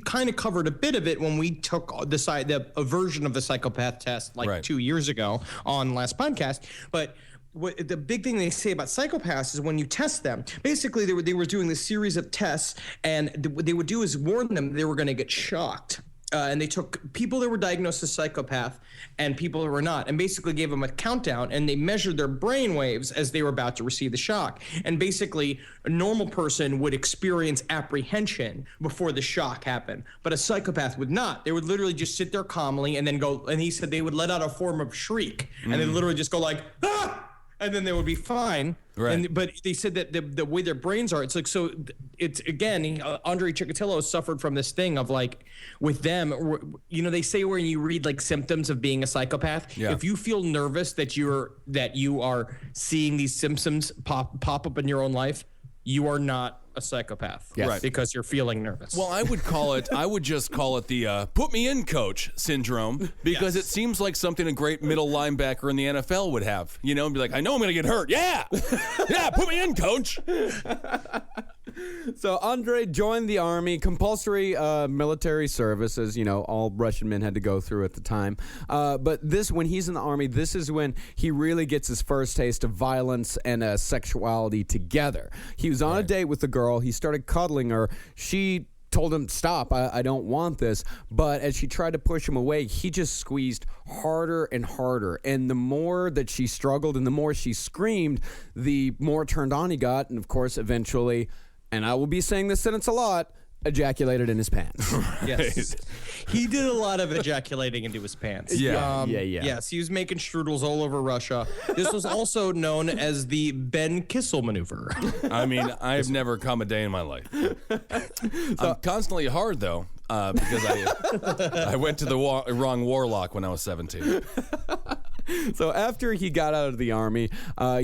kind of covered a bit of it when we took a version of the Psychopath Test 2 years ago on last podcast. But what the big thing they say about psychopaths is when you test them, basically they were doing this series of tests, and what they would do is warn them they were going to get shocked. And they took people that were diagnosed as psychopath and people who were not, and basically gave them a countdown, and they measured their brain waves as they were about to receive the shock. And basically, a normal person would experience apprehension before the shock happened, but a psychopath would not. They would literally just sit there calmly and then go, and he said they would let out a form of shriek, and they literally just go like, ah! And then they would be fine. Right. But they said that the way their brains are, it's like, so it's, again, Andrei Chikatilo suffered from this thing of like, with them, you know, they say when you read like symptoms of being a psychopath, if you feel nervous that you are seeing these symptoms pop up in your own life, you are not a psychopath. Yes. Right. Because you're feeling nervous. Well, I would just call it the put me in coach syndrome, because it seems like something a great middle linebacker in the NFL would have, you know, and be like, I know I'm going to get hurt. Yeah. Yeah. Put me in, coach. So Andrei joined the army, compulsory military service, as you know, all Russian men had to go through at the time. But when he's in the army, this is when he really gets his first taste of violence and sexuality together. He was on a date with the girl. He started cuddling her. She told him, stop, I don't want this. But as she tried to push him away, he just squeezed harder and harder. And the more that she struggled and the more she screamed, the more turned on he got. And of course, eventually, and I will be saying this sentence a lot, ejaculated in his pants. Yes. He did a lot of ejaculating into his pants. Yeah. Yes, he was making strudels all over Russia. This was also known as the Ben Kissel maneuver. I mean, I've never come a day in my life. I'm constantly hard, though, because I went to the wrong warlock when I was 17. So after he got out of the army,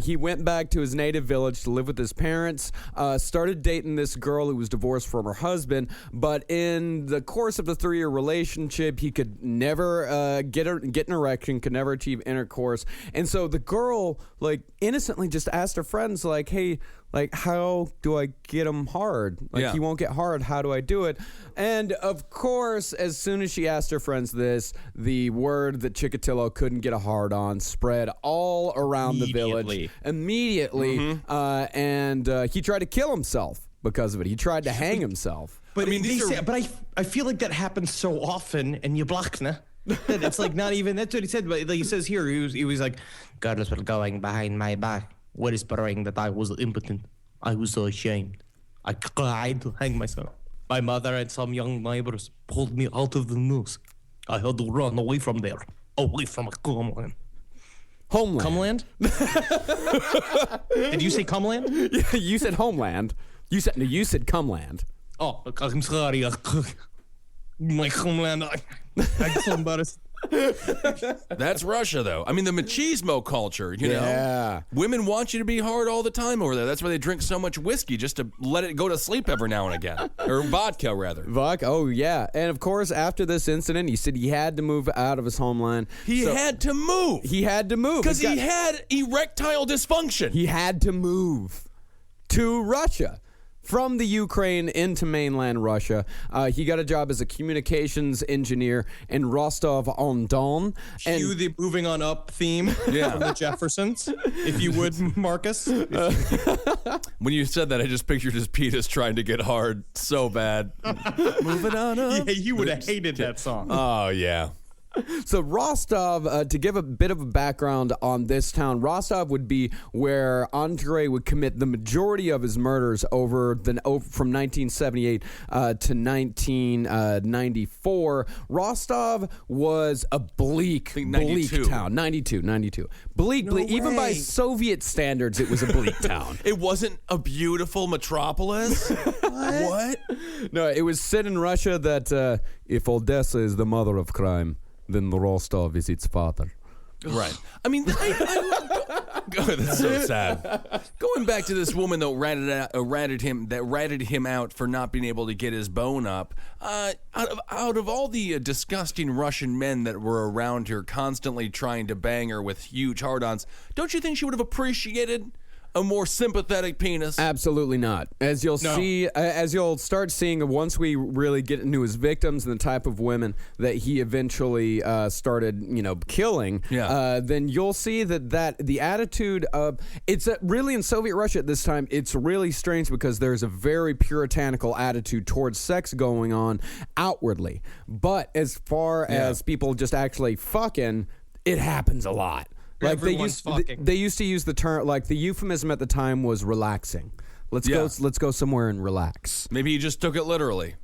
he went back to his native village to live with his parents, started dating this girl who was divorced from her husband, but in the course of the 3-year relationship, he could never get an erection, could never achieve intercourse. And so the girl, like, innocently just asked her friends, like, hey, like, how do I get him hard? Like, he won't get hard. How do I do it? And, of course, as soon as she asked her friends this, the word that Chikatilo couldn't get a hard on spread all around the village. Immediately. And he tried to kill himself because of it. He tried to hang himself. But I mean, I feel like that happens so often, and you block, nah? It's like not even, that's what he said. But like he says here, he was like, girls were going behind my back, whispering that I was impotent. I was so ashamed. I tried to hang myself. My mother and some young neighbors pulled me out of the noose. I had to run away from there, away from a homeland. Homeland. Cumland? Did you say cumland? You said homeland. You said cumland. Oh, I'm sorry. My homeland. I'm so embarrassed. That's Russia, though. I mean, the machismo culture, you know? Yeah. Women want you to be hard all the time over there. That's why they drink so much whiskey, just to let it go to sleep every now and again. Or vodka, rather. Vodka, oh, yeah. And, of course, after this incident, he said he had to move out of his homeland. He had to move. He had to move. Because he had erectile dysfunction. He had to move to Russia. From the Ukraine into mainland Russia. He got a job as a communications engineer in Rostov-on-Don. Cue the moving on up theme from the Jeffersons, if you would, Marcus. When you said that, I just pictured his penis trying to get hard so bad. Moving on up. Yeah, you would have hated that song. Oh, yeah. So Rostov, to give a bit of a background on this town, Rostov would be where Andrei would commit the majority of his murders from 1978 to 1994. Rostov was a bleak town. 92. Bleak. Even by Soviet standards, it was a bleak town. It wasn't a beautiful metropolis? What? No, it was said in Russia that if Odessa is the mother of crime, then Rostov is its father. Right. I mean, that's so sad. Going back to this woman that ratted him out for not being able to get his bone up. Out of all the disgusting Russian men that were around here, constantly trying to bang her with huge hard-ons, don't you think she would have appreciated a more sympathetic penis? Absolutely not. As you'll see, as you'll start seeing once we really get into his victims and the type of women that he eventually started, killing, then you'll see that the attitude of it's really in Soviet Russia at this time. It's really strange because there's a very puritanical attitude towards sex going on outwardly, but as far as people just actually fucking, it happens a lot. Like they used to use the term, like the euphemism at the time was relaxing. Let's go somewhere and relax. Maybe he just took it literally.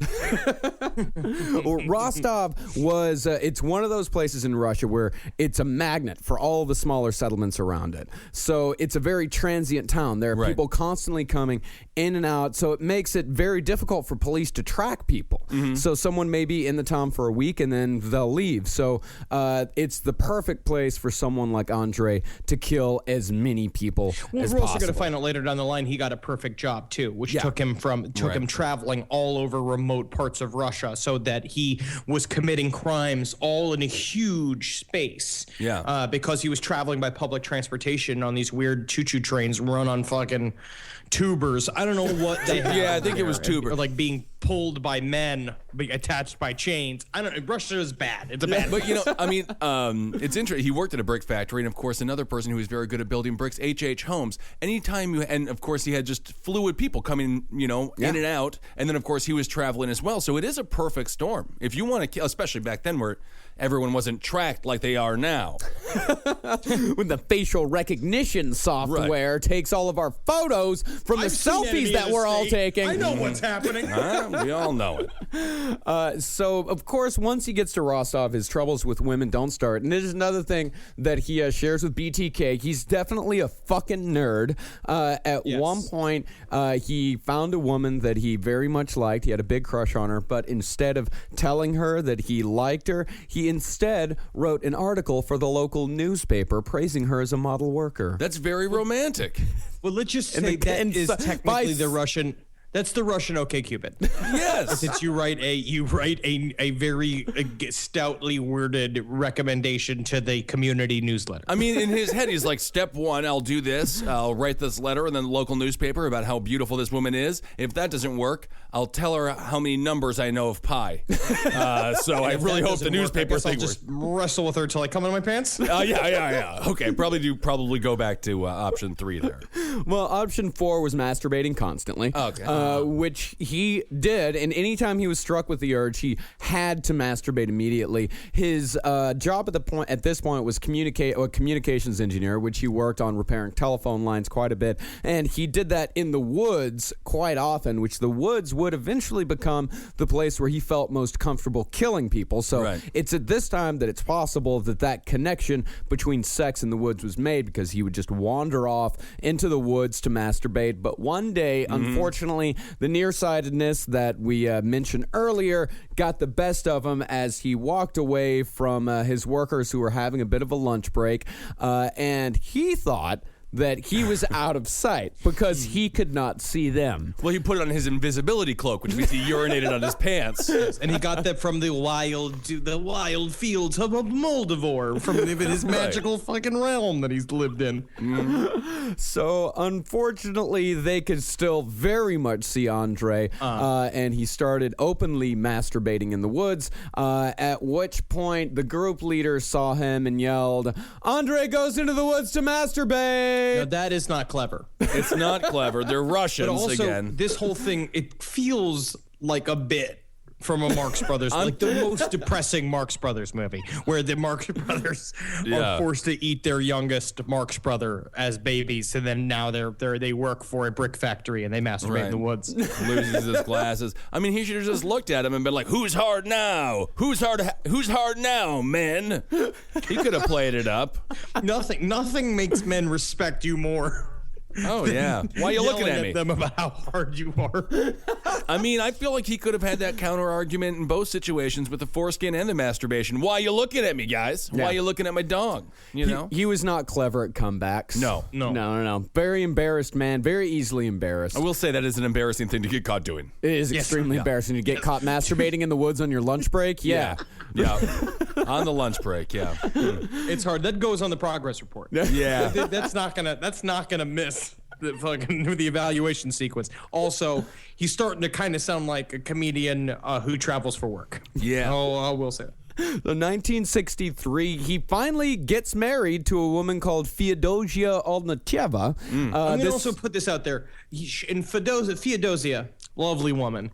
Well, Rostov was, it's one of those places in Russia where it's a magnet for all the smaller settlements around it. So it's a very transient town. There are people constantly coming in and out, so it makes it very difficult for police to track people. So someone may be in the town for a week and then they'll leave. So it's the perfect place for someone like Andrei to kill as many people as possible. We're also going to find out later down the line he got a perfect job too, which took him traveling all over remote parts of Russia, so that he was committing crimes all in a huge space. Because he was traveling by public transportation on these weird choo-choo trains run on fucking tubers. I don't know what they have. I think it was tubers. Or like being pulled by men, attached by chains. I don't know. Russia is bad. It's a bad But, place. it's interesting. He worked at a brick factory, and of course, another person who was very good at building bricks, H.H. Holmes. And of course, he had just fluid people coming, in and out. And then, of course, he was traveling as well. So it is a perfect storm. If you want to kill, especially back then where everyone wasn't tracked like they are now. When the facial recognition software takes all of our photos from the selfies that we're all taking. I know what's happening. We all know it. So, of course, once he gets to Rostov, his troubles with women don't start. And this is another thing that he shares with BTK. He's definitely a fucking nerd. At one point, he found a woman that he very much liked. He had a big crush on her. But instead of telling her that he liked her, he instead wrote an article for the local newspaper praising her as a model worker. That's very romantic. Well, let's just say that is technically the Russian. That's the Russian OkCupid. Yes. Since you write a very stoutly worded recommendation to the community newsletter. I mean, in his head, he's like, step one, I'll do this. I'll write this letter in the local newspaper about how beautiful this woman is. If that doesn't work, I'll tell her how many numbers I know of pi. So I really hope the newspaper thing works. I'll just wrestle with her till I come into my pants. Yeah. Okay, probably go back to option 3 there. Well, option 4 was masturbating constantly. Okay. Which he did, and anytime he was struck with the urge, he had to masturbate immediately. His job at this point was a communications engineer, which he worked on repairing telephone lines quite a bit, and he did that in the woods quite often, which the woods would eventually become the place where he felt most comfortable killing people. So it's at this time that it's possible that connection between sex and the woods was made, because he would just wander off into the woods to masturbate. But one day, unfortunately, the nearsightedness that we mentioned earlier got the best of him as he walked away from his workers who were having a bit of a lunch break, and he thought that he was out of sight because he could not see them. Well, he put on his invisibility cloak, which means he urinated on his pants. And he got that from the wild fields of Moldavor, from his magical fucking realm that he's lived in. So, unfortunately, they could still very much see Andrei, and he started openly masturbating in the woods, at which point the group leader saw him and yelled, "Andrei goes into the woods to masturbate!" No, that is not clever. It's not clever. They're Russians but also, again. This whole thing, it feels like a bit from a Marx Brothers, like the most depressing Marx Brothers movie, where the Marx Brothers are forced to eat their youngest Marx brother as babies, and then now they work for a brick factory and they masturbate in the woods. Loses his glasses. I mean, he should have just looked at him and been like, "Who's hard now? Who's hard now, men?" He could have played it up. Nothing makes men respect you more. Oh, yeah. Why are you looking at me? Them about how hard you are. I mean, I feel like he could have had that counter argument in both situations with the foreskin and the masturbation. Why are you looking at me, guys? Why are you looking at my dog? You know? He was not clever at comebacks. No. Very embarrassed man. Very easily embarrassed. I will say that is an embarrassing thing to get caught doing. It is extremely embarrassing to get caught masturbating in the woods on your lunch break. Yeah. On the lunch break, It's hard. That goes on the progress report. Yeah. That's not gonna miss. the evaluation sequence. Also, he's starting to kind of sound like a comedian who travels for work. Yeah. Oh, I will say that. So 1963, he finally gets married to a woman called Feodosia Olnatyeva. I'm going to also put this out there. Feodosia, lovely woman,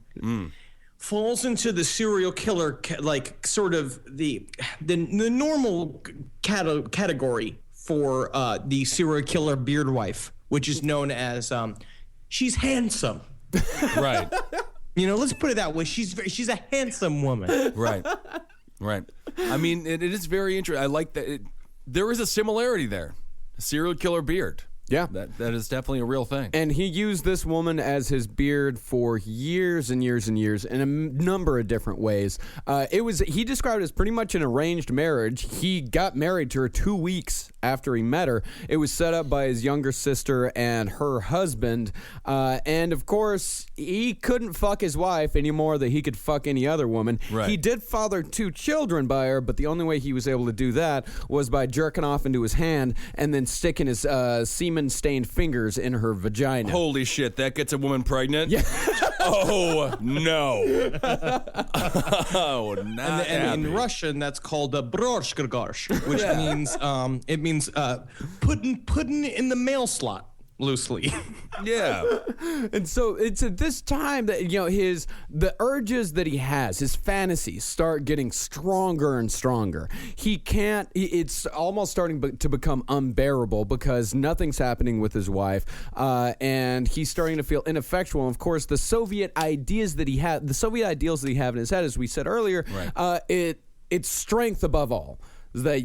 falls into the serial killer, like sort of the normal category for the serial killer beard wife, which is known as she's handsome. Right. Let's put it that way. She's a handsome woman. Right. Right. I mean, it is very interesting. I like that. There is a similarity there. A serial killer beard. Yeah. That is definitely a real thing. And he used this woman as his beard for years and years and years in a number of different ways. He described it as pretty much an arranged marriage. He got married to her 2 weeks after he met her. It was set up by his younger sister and her husband. And of course, he couldn't fuck his wife any more than he could fuck any other woman. Right. He did father 2 children by her, but the only way he was able to do that was by jerking off into his hand and then sticking his semen-stained fingers in her vagina. Holy shit, that gets a woman pregnant? Yeah. Oh, no. Oh, not And in happy. Russian, that's called broshkargarsh, which means putting in the mail slot loosely. Yeah. And so it's at this time that the urges that he has, his fantasies start getting stronger and stronger. It's almost starting to become unbearable because nothing's happening with his wife, and he's starting to feel ineffectual. And of course, the Soviet ideals that he have in his head, as we said earlier, it's strength above all. That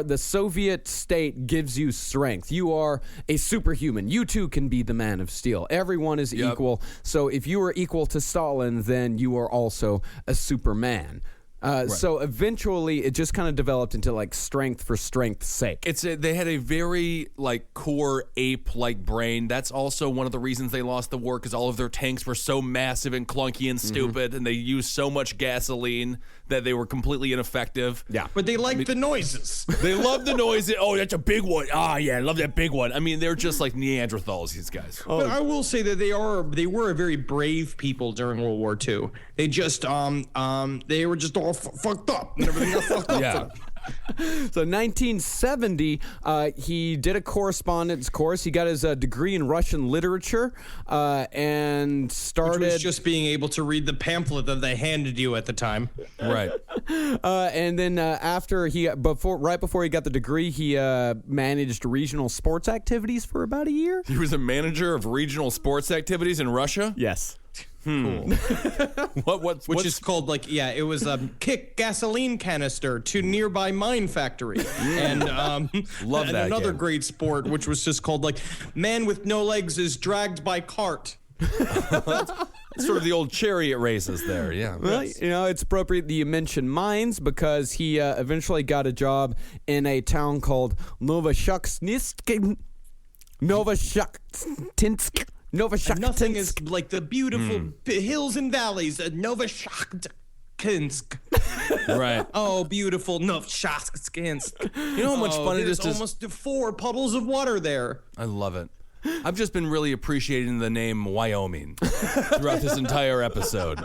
the Soviet state gives you strength. You are a superhuman. You too can be the man of steel. Everyone is equal. So if you are equal to Stalin, then you are also a Superman. So eventually, it just kind of developed into like strength for strength's sake. They had a very core ape-like brain. That's also one of the reasons they lost the war, because all of their tanks were so massive and clunky and stupid, and they used so much gasoline that they were completely ineffective. Yeah, but they liked the noises. They love the noises. Oh, that's a big one. Ah, yeah, I love that big one. I mean, they're just like Neanderthals, these guys. But I will say that they were a very brave people during World War II. They just they were just all fucked up and everything got fucked up. Yeah. So 1970, he did a correspondence course. He got his degree in Russian literature and started... Which was just being able to read the pamphlet that they handed you at the time. Right. And then right before he got the degree, he managed regional sports activities for about a year. He was a manager of regional sports activities in Russia? Yes. Cool. Which is called it was kick gasoline canister to nearby mine factory. And love that another game. great sport, which was just called man with no legs is dragged by cart. Sort of the old chariot races there, yeah. Well, it's appropriate that you mention mines because he eventually got a job in a town called Novoshakhtinsk. Nothing is like the beautiful hills and valleys of Novoshakhtinsk. Right. Oh, beautiful Novoshakhtinsk. You know how much fun it is to... There's almost 4 puddles of water there. I love it. I've just been really appreciating the name Wyoming throughout this entire episode.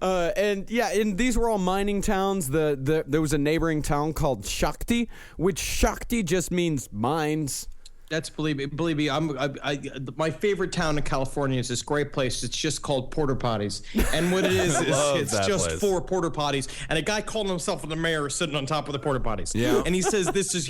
And these were all mining towns. There was a neighboring town called Shakhty, which Shakhty just means mines. That's believe me. My favorite town in California is this great place. It's just called Porta Potties, and what it is it's just place. 4 porta potties, and a guy calling himself the mayor is sitting on top of the porta potties. Yeah, and he says this is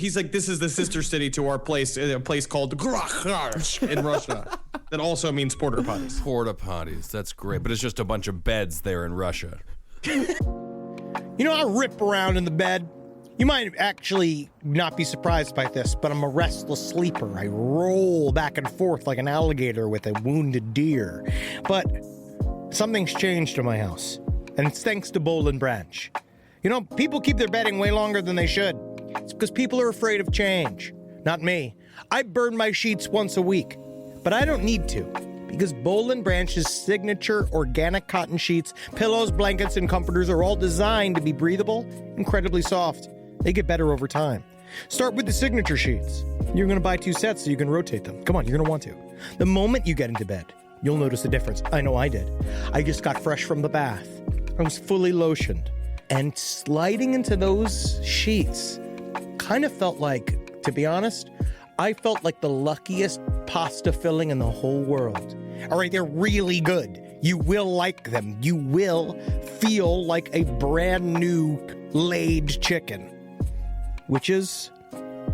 the sister city to our place, a place called Grach in Russia, that also means porta potties. Porta potties, that's great, but it's just a bunch of beds there in Russia. I rip around in the bed. You might actually not be surprised by this, but I'm a restless sleeper. I roll back and forth like an alligator with a wounded deer. But something's changed in my house, and it's thanks to Boll and Branch. People keep their bedding way longer than they should. It's because people are afraid of change. Not me. I burn my sheets once a week, but I don't need to. Because Boll and Branch's signature organic cotton sheets, pillows, blankets, and comforters are all designed to be breathable, incredibly soft. They get better over time. Start with the signature sheets. You're going to buy 2 sets so you can rotate them. Come on, you're going to want to. The moment you get into bed, you'll notice a difference. I know I did. I just got fresh from the bath. I was fully lotioned. And sliding into those sheets kind of felt like, to be honest, I felt like the luckiest pasta filling in the whole world. All right, they're really good. You will like them. You will feel like a brand new laid chicken, which is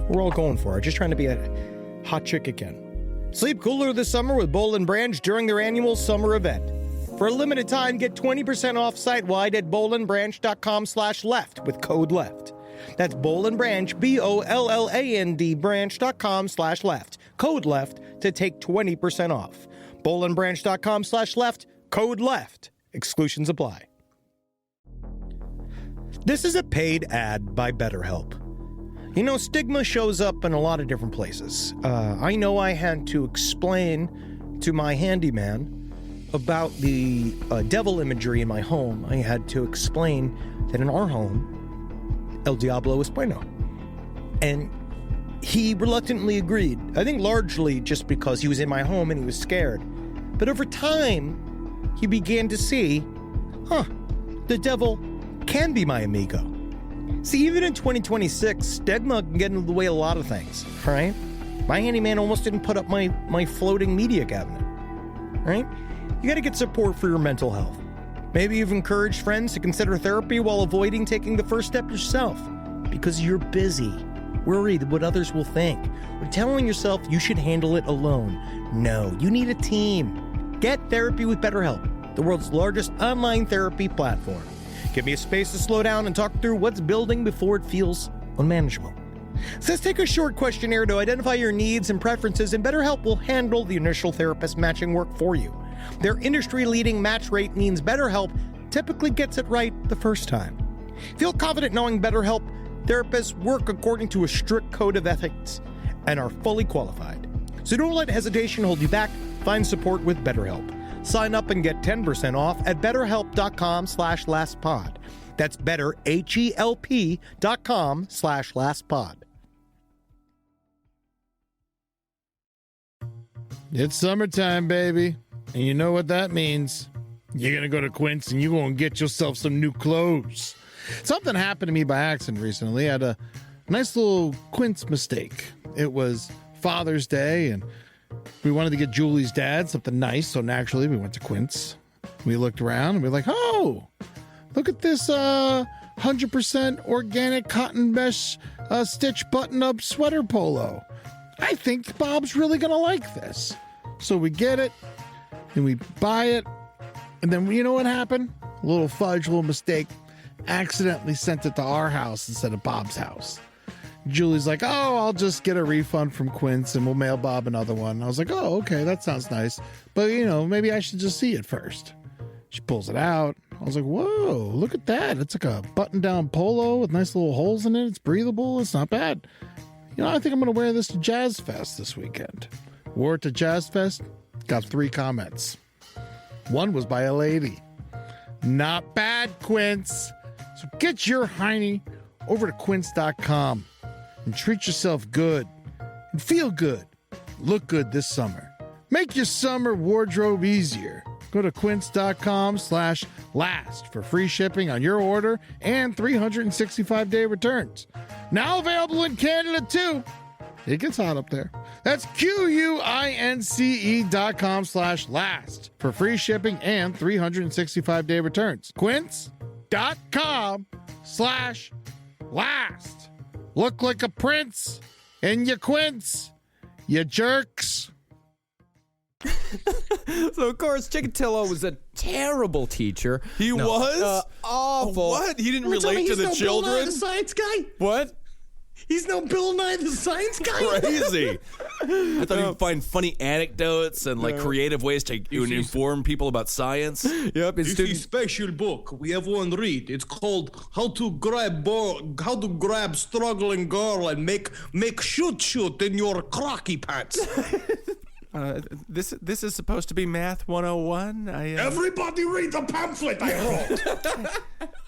we're all going for. Just trying to be a hot chick again. Sleep cooler this summer with Boll & Branch during their annual summer event. For a limited time, get 20% off site-wide at bollandbranch.com/left with code LEFT. That's Boll & Branch, BOLLAND branch.com/left. Code LEFT to take 20% off. bollandbranch.com/left, code LEFT. Exclusions apply. This is a paid ad by BetterHelp. You know, stigma shows up in a lot of different places. I know I had to explain to my handyman about the devil imagery in my home. I had to explain that in our home, El Diablo es bueno. And he reluctantly agreed. I think largely just because he was in my home and he was scared. But over time, he began to see, the devil can be my amigo. See, even in 2026, stigma can get in the way of a lot of things, right? My handyman almost didn't put up my floating media cabinet, right? You got to get support for your mental health. Maybe you've encouraged friends to consider therapy while avoiding taking the first step yourself because you're busy, worried what others will think, or telling yourself you should handle it alone. No, you need a team. Get therapy with BetterHelp, the world's largest online therapy platform. Give me a space to slow down and talk through what's building before it feels unmanageable. So let's take a short questionnaire to identify your needs and preferences, and BetterHelp will handle the initial therapist matching work for you. Their industry-leading match rate means BetterHelp typically gets it right the first time. Feel confident knowing BetterHelp therapists work according to a strict code of ethics and are fully qualified. So don't let hesitation hold you back. Find support with BetterHelp. Sign up and get 10% off at betterhelp.com/lastpod. That's betterhelp.com/lastpod. It's summertime, baby. And you know what that means. You're going to go to Quince and you're going to get yourself some new clothes. Something happened to me by accident recently. I had a nice little Quince mistake. It was Father's Day, and we wanted to get Julie's dad something nice, so naturally we went to Quince. We looked around, and we were like, oh, look at this 100% organic cotton mesh stitch button-up sweater polo. I think Bob's really going to like this. So we get it, and we buy it, and then you know what happened? A little fudge, a little mistake. Accidentally sent it to our house instead of Bob's house. Julie's like, oh, I'll just get a refund from Quince and we'll mail Bob another one. I was like, oh, okay, that sounds nice. But, you know, maybe I should just see it first. She pulls it out. I was like, whoa, look at that. It's like a button-down polo with nice little holes in it. It's breathable. It's not bad. You know, I think I'm going to wear this to Jazz Fest this weekend. Wore it to Jazz Fest. Got 3 comments. One was by a lady. Not bad, Quince. So get your hiney over to quince.com and treat yourself good and feel good. Look good this summer. Make your summer wardrobe easier. Go to quince.com/last for free shipping on your order and 365-day returns. Now available in Canada too. It gets hot up there. That's QUINCE.com/last for free shipping and 365-day returns. Quince.com/last. Look like a prince in your Quince, you jerks. So, of course, Chikatilo was a terrible teacher. He was? Awful. What? He didn't relate to the children? Bill Nye the Science Guy? What? He's no Bill Nye the Science Guy? Crazy. I thought he'd find funny anecdotes and like creative ways to inform people about science. Yep. This is a special book. We have one read. It's called How to Grab Struggling Girl and Make Shoot in Your Crocky Pants. This is supposed to be Math 101. Everybody read the pamphlet I wrote.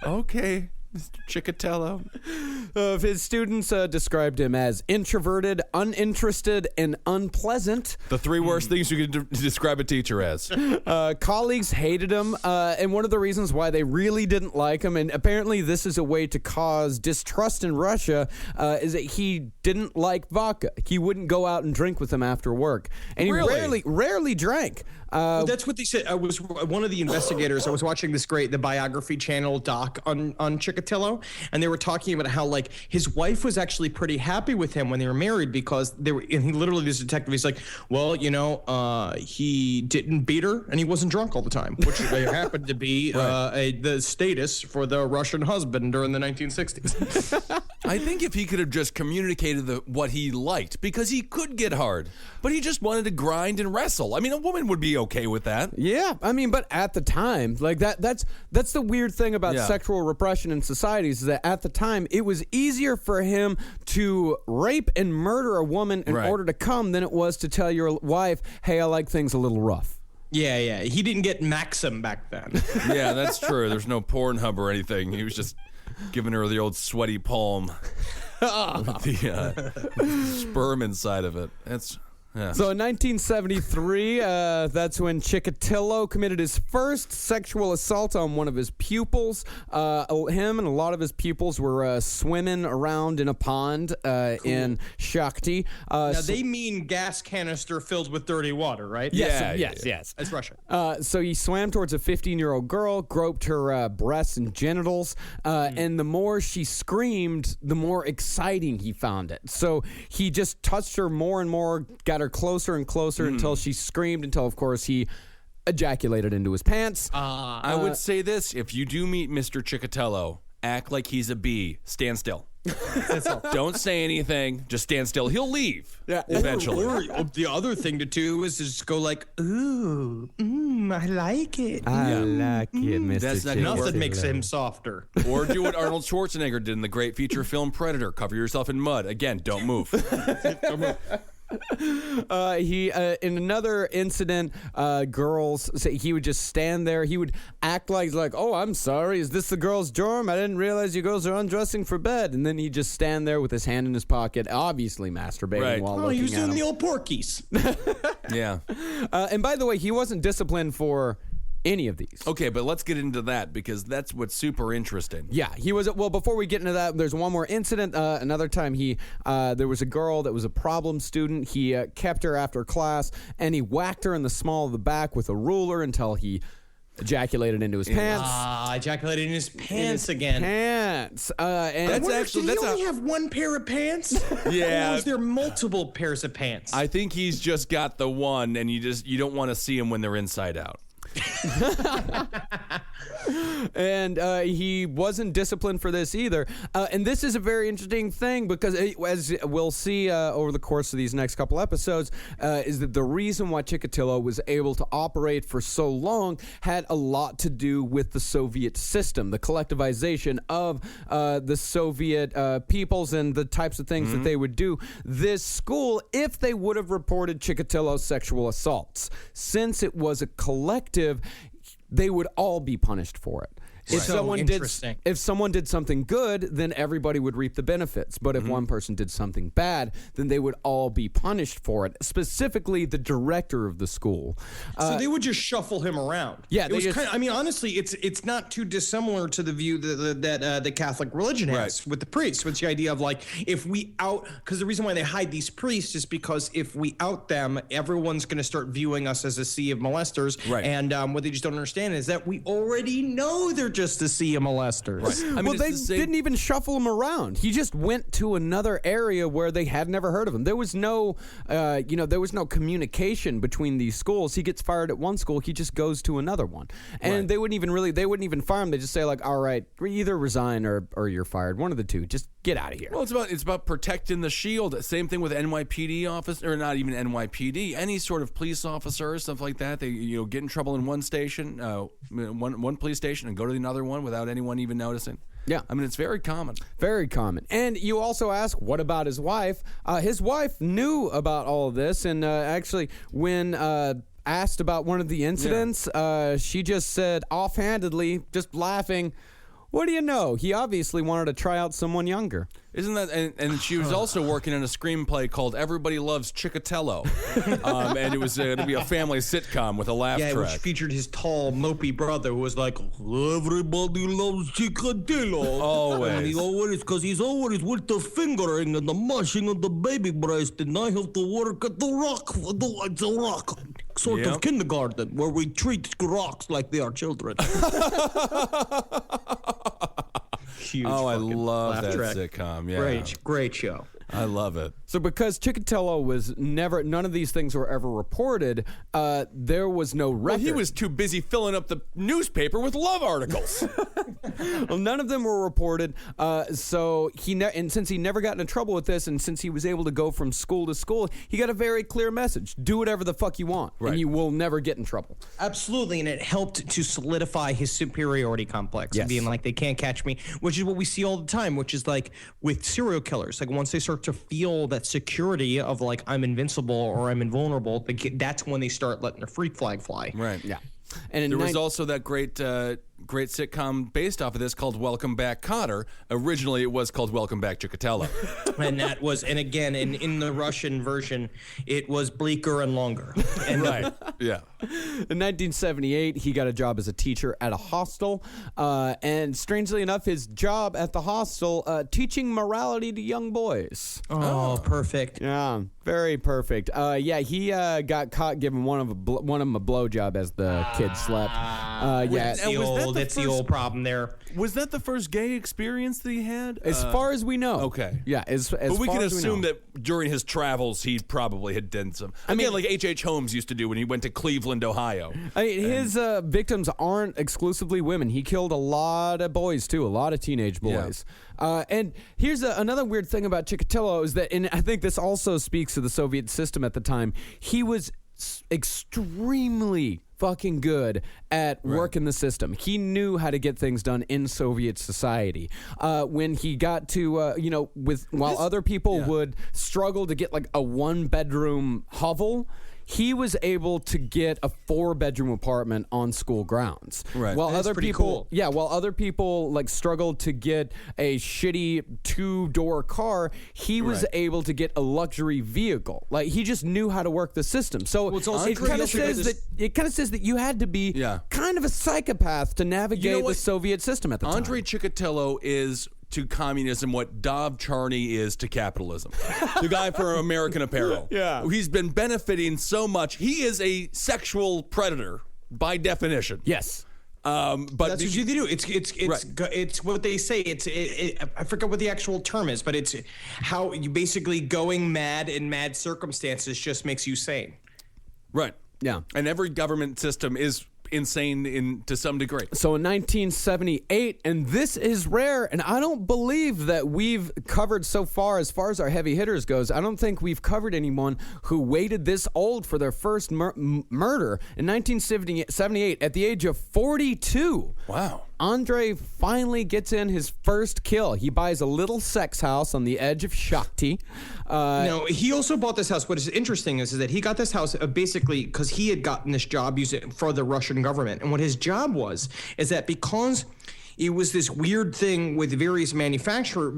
Okay. Mr. Chikatilo. His students described him as introverted, uninterested, and unpleasant. The three worst things you could describe a teacher as. Colleagues hated him, and one of the reasons why they really didn't like him, and apparently this is a way to cause distrust in Russia, is that he didn't like vodka. He wouldn't go out and drink with them after work, and he rarely drank. Well, that's what they said. I was one of the investigators. I was watching the biography channel doc on Chikatilo, and they were talking about how like his wife was actually pretty happy with him when they were married because they were. And he literally, this detective, he's like, well, he didn't beat her and he wasn't drunk all the time, which happened to be the status for the Russian husband during the 1960s. I think if he could have just communicated what he liked, because he could get hard, but he just wanted to grind and wrestle. I mean, a woman would be okay with that. Yeah, I mean, but at the time, like that's the weird thing about sexual repression in societies is that at the time it was easier for him to rape and murder a woman in order to come than it was to tell your wife, hey, I like things a little rough. Yeah. He didn't get Maxim back then. Yeah, that's true. There's no Pornhub or anything. He was just giving her the old sweaty palm with the sperm inside of it. Yeah. So in 1973, that's when Chikatilo committed his first sexual assault on one of his pupils. Him and a lot of his pupils were swimming around in a pond in Shakhty. Now, they mean gas canister filled with dirty water, right? Yes. That's Russia. So he swam towards a 15-year-old girl, groped her breasts and genitals, and the more she screamed, the more exciting he found it. So he just touched her more and more, got her closer and closer until she screamed, until, of course, he ejaculated into his pants. I would say this. If you do meet Mr. Chikatilo, act like he's a bee. Stand still. Don't say anything. Just stand still. He'll leave eventually. Or the other thing to do is just go like, ooh, I like it. I like it, Mr. That's not gonna Nothing makes him softer. Or do what Arnold Schwarzenegger did in the great feature film Predator. Cover yourself in mud. Again, don't move. He in another incident, girls say he would just stand there. He would act like, oh, I'm sorry, is this the girls' dorm? I didn't realize you girls are undressing for bed. And then he'd just stand there with his hand in his pocket, obviously masturbating while looking at he was doing him. the old Porkies. Yeah. And by the way, he wasn't disciplined for any of these. Okay, but let's get into that because that's what's super interesting. Yeah, he was. Well, before we get into that, there's one more incident. Another time, there was a girl that was a problem student. He kept her after class, and he whacked her in the small of the back with a ruler until he ejaculated into his pants. Ejaculated in his pants again. Pants. And did he only have one pair of pants? Yeah. Or was there multiple pairs of pants? I think he's just got the one, and you don't want to see them when they're inside out. And he wasn't disciplined for this either. And this is a very interesting thing because, as we'll see over the course of these next couple episodes, is that the reason why Chikatilo was able to operate for so long had a lot to do with the Soviet system, the collectivization of the Soviet peoples and the types of things that they would do. This school, if they would have reported Chikatilo's sexual assaults, since it was a collective, they would all be punished for it. If someone did something good, then everybody would reap the benefits. But if one person did something bad, then they would all be punished for it. Specifically, the director of the school. So they would just shuffle him around. Yeah, honestly, it's not too dissimilar to the view that the Catholic religion has with the priests. With the idea of like, if we because the reason why they hide these priests is because if we out them, everyone's going to start viewing us as a sea of molesters. Right. And what they just don't understand is that we already know they're just a sea of molesters. Right. I mean, they didn't even shuffle him around. He just went to another area where they had never heard of him. There was no, there was no communication between these schools. He gets fired at one school, he just goes to another one, and they wouldn't even fire him. They just say like, all right, either resign or you're fired. One of the two. Just get out of here. Well, it's about protecting the shield. Same thing with NYPD officer, or not even NYPD, any sort of police officer, stuff like that. They get in trouble in one station, one police station, and go to another one without anyone even noticing. Yeah. I mean, it's very common. Very common. And you also ask, what about his wife? His wife knew about all of this, and actually, when asked about one of the incidents, she just said offhandedly, just laughing, What do you know? He obviously wanted to try out someone younger. Isn't that? And she was also working on a screenplay called Everybody Loves Chikatilo, and it was going to be a family sitcom with a laugh Yeah, track. which featured his tall, mopey brother who was like, everybody loves Chikatilo. Always. Because he's always with the fingering and the mushing of the baby breast, and I have to work at the rock sort of kindergarten where we treat rocks like they are children. Huge I love laugh that track. sitcom. Yeah, Great show. I love it. So because Chikatilo was never, none of these things were ever reported, there was no record. Well, he was too busy filling up the newspaper with love articles. Well, none of them were reported. So and since he never got into trouble with this, and since he was able to go from school to school, he got a very clear message: do whatever the fuck you want, and you will never get in trouble. Absolutely, and it helped to solidify his superiority complex, being like, they can't catch me, which is what we see all the time, which is like with serial killers. Like once they start to feel that security of like, I'm invincible or I'm invulnerable, that's when they start letting their freak flag fly. Right. Yeah. And there was also that great sitcom based off of this called Welcome Back, Kotter. Originally, it was called Welcome Back, Chikatilo. And that was, and again, in the Russian version, it was bleaker and longer. And right. Yeah. In 1978, he got a job as a teacher at a hostel. And strangely enough, his job at the hostel, teaching morality to young boys. Oh, perfect. Yeah, very perfect. He got caught giving one of them a blowjob as the kid slept. That's the old problem there. Was that the first gay experience that he had? As far as we know. Okay. Yeah, as but we far can as assume know. that during his travels, he probably had done some. I mean, like H.H. Holmes used to do when he went to Cleveland, Ohio. His victims aren't exclusively women. He killed a lot of boys, too, a lot of teenage boys. Yeah. And here's another weird thing about Chikatilo is that, and I think this also speaks to the Soviet system at the time, he was extremely fucking good at working the system. He knew how to get things done in Soviet society. When he got to, while other people would struggle to get like a 1-bedroom hovel, he was able to get a 4-bedroom apartment on school grounds. Right. While That's other pretty people, cool. while other people like struggled to get a shitty 2-door car, he was able to get a luxury vehicle. Like he just knew how to work the system. So it's also it kind of says that you had to be kind of a psychopath to navigate the Soviet system at the time. Andrei Chikatilo is to communism what Dov Charney is to capitalism. The guy for American Apparel. Yeah. He's been benefiting so much. He is a sexual predator by definition. Yes. But that's what you do. It's what they say. I forget what the actual term is, but it's how you basically going mad in mad circumstances just makes you sane. Right. Yeah. And every government system is insane to some degree. So in 1978, and this is rare, and I don't believe that we've covered so far as our heavy hitters goes, I don't think we've covered anyone who waited this old for their first murder. In 1978, at the age of 42, wow, Andrei finally gets in his first kill. He buys a little sex house on the edge of Shakhty. No, he also bought this house. What is interesting is that he got this house basically because he had gotten this job using for the Russian government. And what his job was is that because it was this weird thing with various manufacturers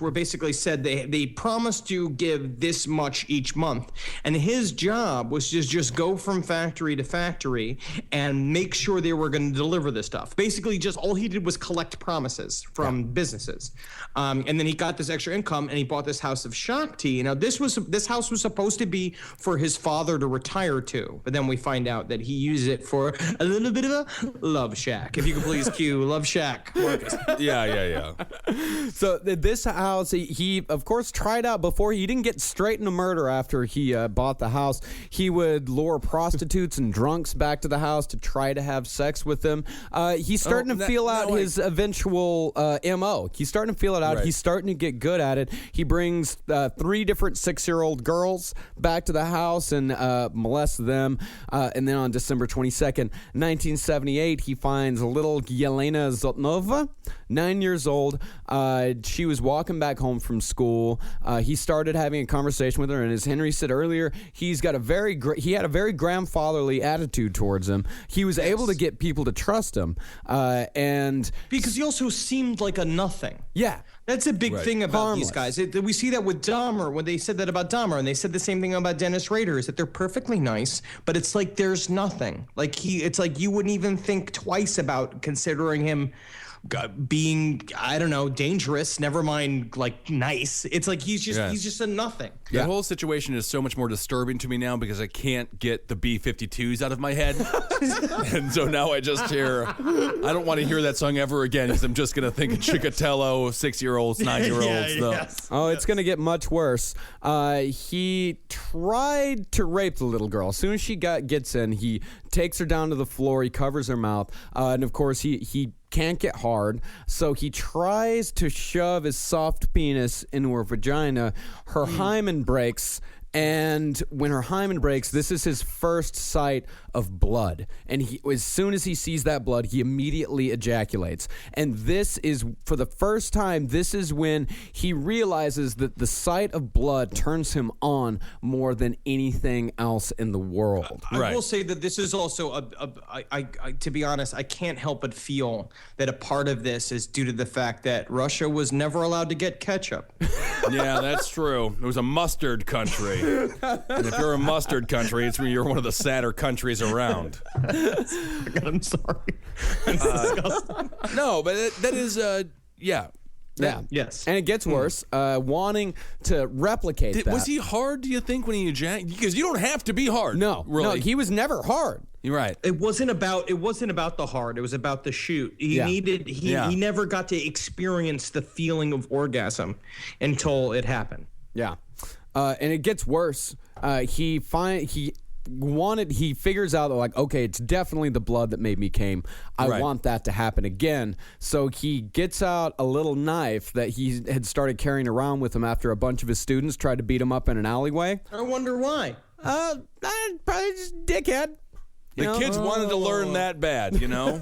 were basically said they promised to give this much each month, and his job was to just go from factory to factory and make sure they were going to deliver this stuff. Basically, just all he did was collect promises from businesses, and then he got this extra income and he bought this house of Shakhty. Now this house was supposed to be for his father to retire to, but then we find out that he used it for a little bit of a love shack. If you could please cue Love Shack. Yeah. So this house, he of course tried out before. He didn't get straight into murder after he bought the house. He would lure prostitutes and drunks back to the house to try to have sex with them. He's starting to feel out his eventual MO. He's starting to feel it out. Right. He's starting to get good at it. He brings 3 different 6-year-old girls back to the house and molests them. And then on December 22nd, 1978, he finds a little Yelena Zotnova, 9 years old. She was walking back home from school. He started having a conversation with her, and as Henry said earlier, he had a very grandfatherly attitude towards him. He was able to get people to trust him, and because he also seemed like a nothing. Yeah. That's a big thing about Harmless. these guys. We see that with Dahmer, when they said that about Dahmer, and they said the same thing about Dennis Rader, is that they're perfectly nice, but it's like there's nothing. It's like you wouldn't even think twice about considering him being, I don't know, dangerous, never mind like nice. It's like he's just a nothing. That whole situation is so much more disturbing to me now because I can't get the B-52s out of my head. And so now I just hear, I don't want to hear that song ever again because I'm just going to think of Chikatilo, 6-year-olds, 9-year-olds. It's going to get much worse. He tried to rape the little girl. As soon as she gets in, he takes her down to the floor. He covers her mouth. And, of course, he can't get hard, so he tries to shove his soft penis into her vagina. Her hymen breaks, and when her hymen breaks, this is his first sight of blood. And as soon as he sees that blood, he immediately ejaculates. And this is, for the first time, this is when he realizes that the sight of blood turns him on more than anything else in the world. I will say that this is also to be honest, I can't help but feel that a part of this is due to the fact that Russia was never allowed to get ketchup. Yeah, that's true. It was a mustard country. And if you're a mustard country, it's when you're one of the sadder countries around. I'm sorry. That's disgusting. No, but that is, Yeah. Yes. And it gets worse. Wanting to replicate that. Was he hard, do you think, when he ejaculated? Because you don't have to be hard. No, really. No, he was never hard. You're right. It wasn't about the hard. It was about the shoot. He never got to experience the feeling of orgasm until it happened. Yeah. And it gets worse. He figures out that, like, okay, it's definitely the blood that made me came. I want that to happen again. So he gets out a little knife that he had started carrying around with him after a bunch of his students tried to beat him up in an alleyway. I wonder why. Probably just dickhead. The kids wanted to learn that bad, you know?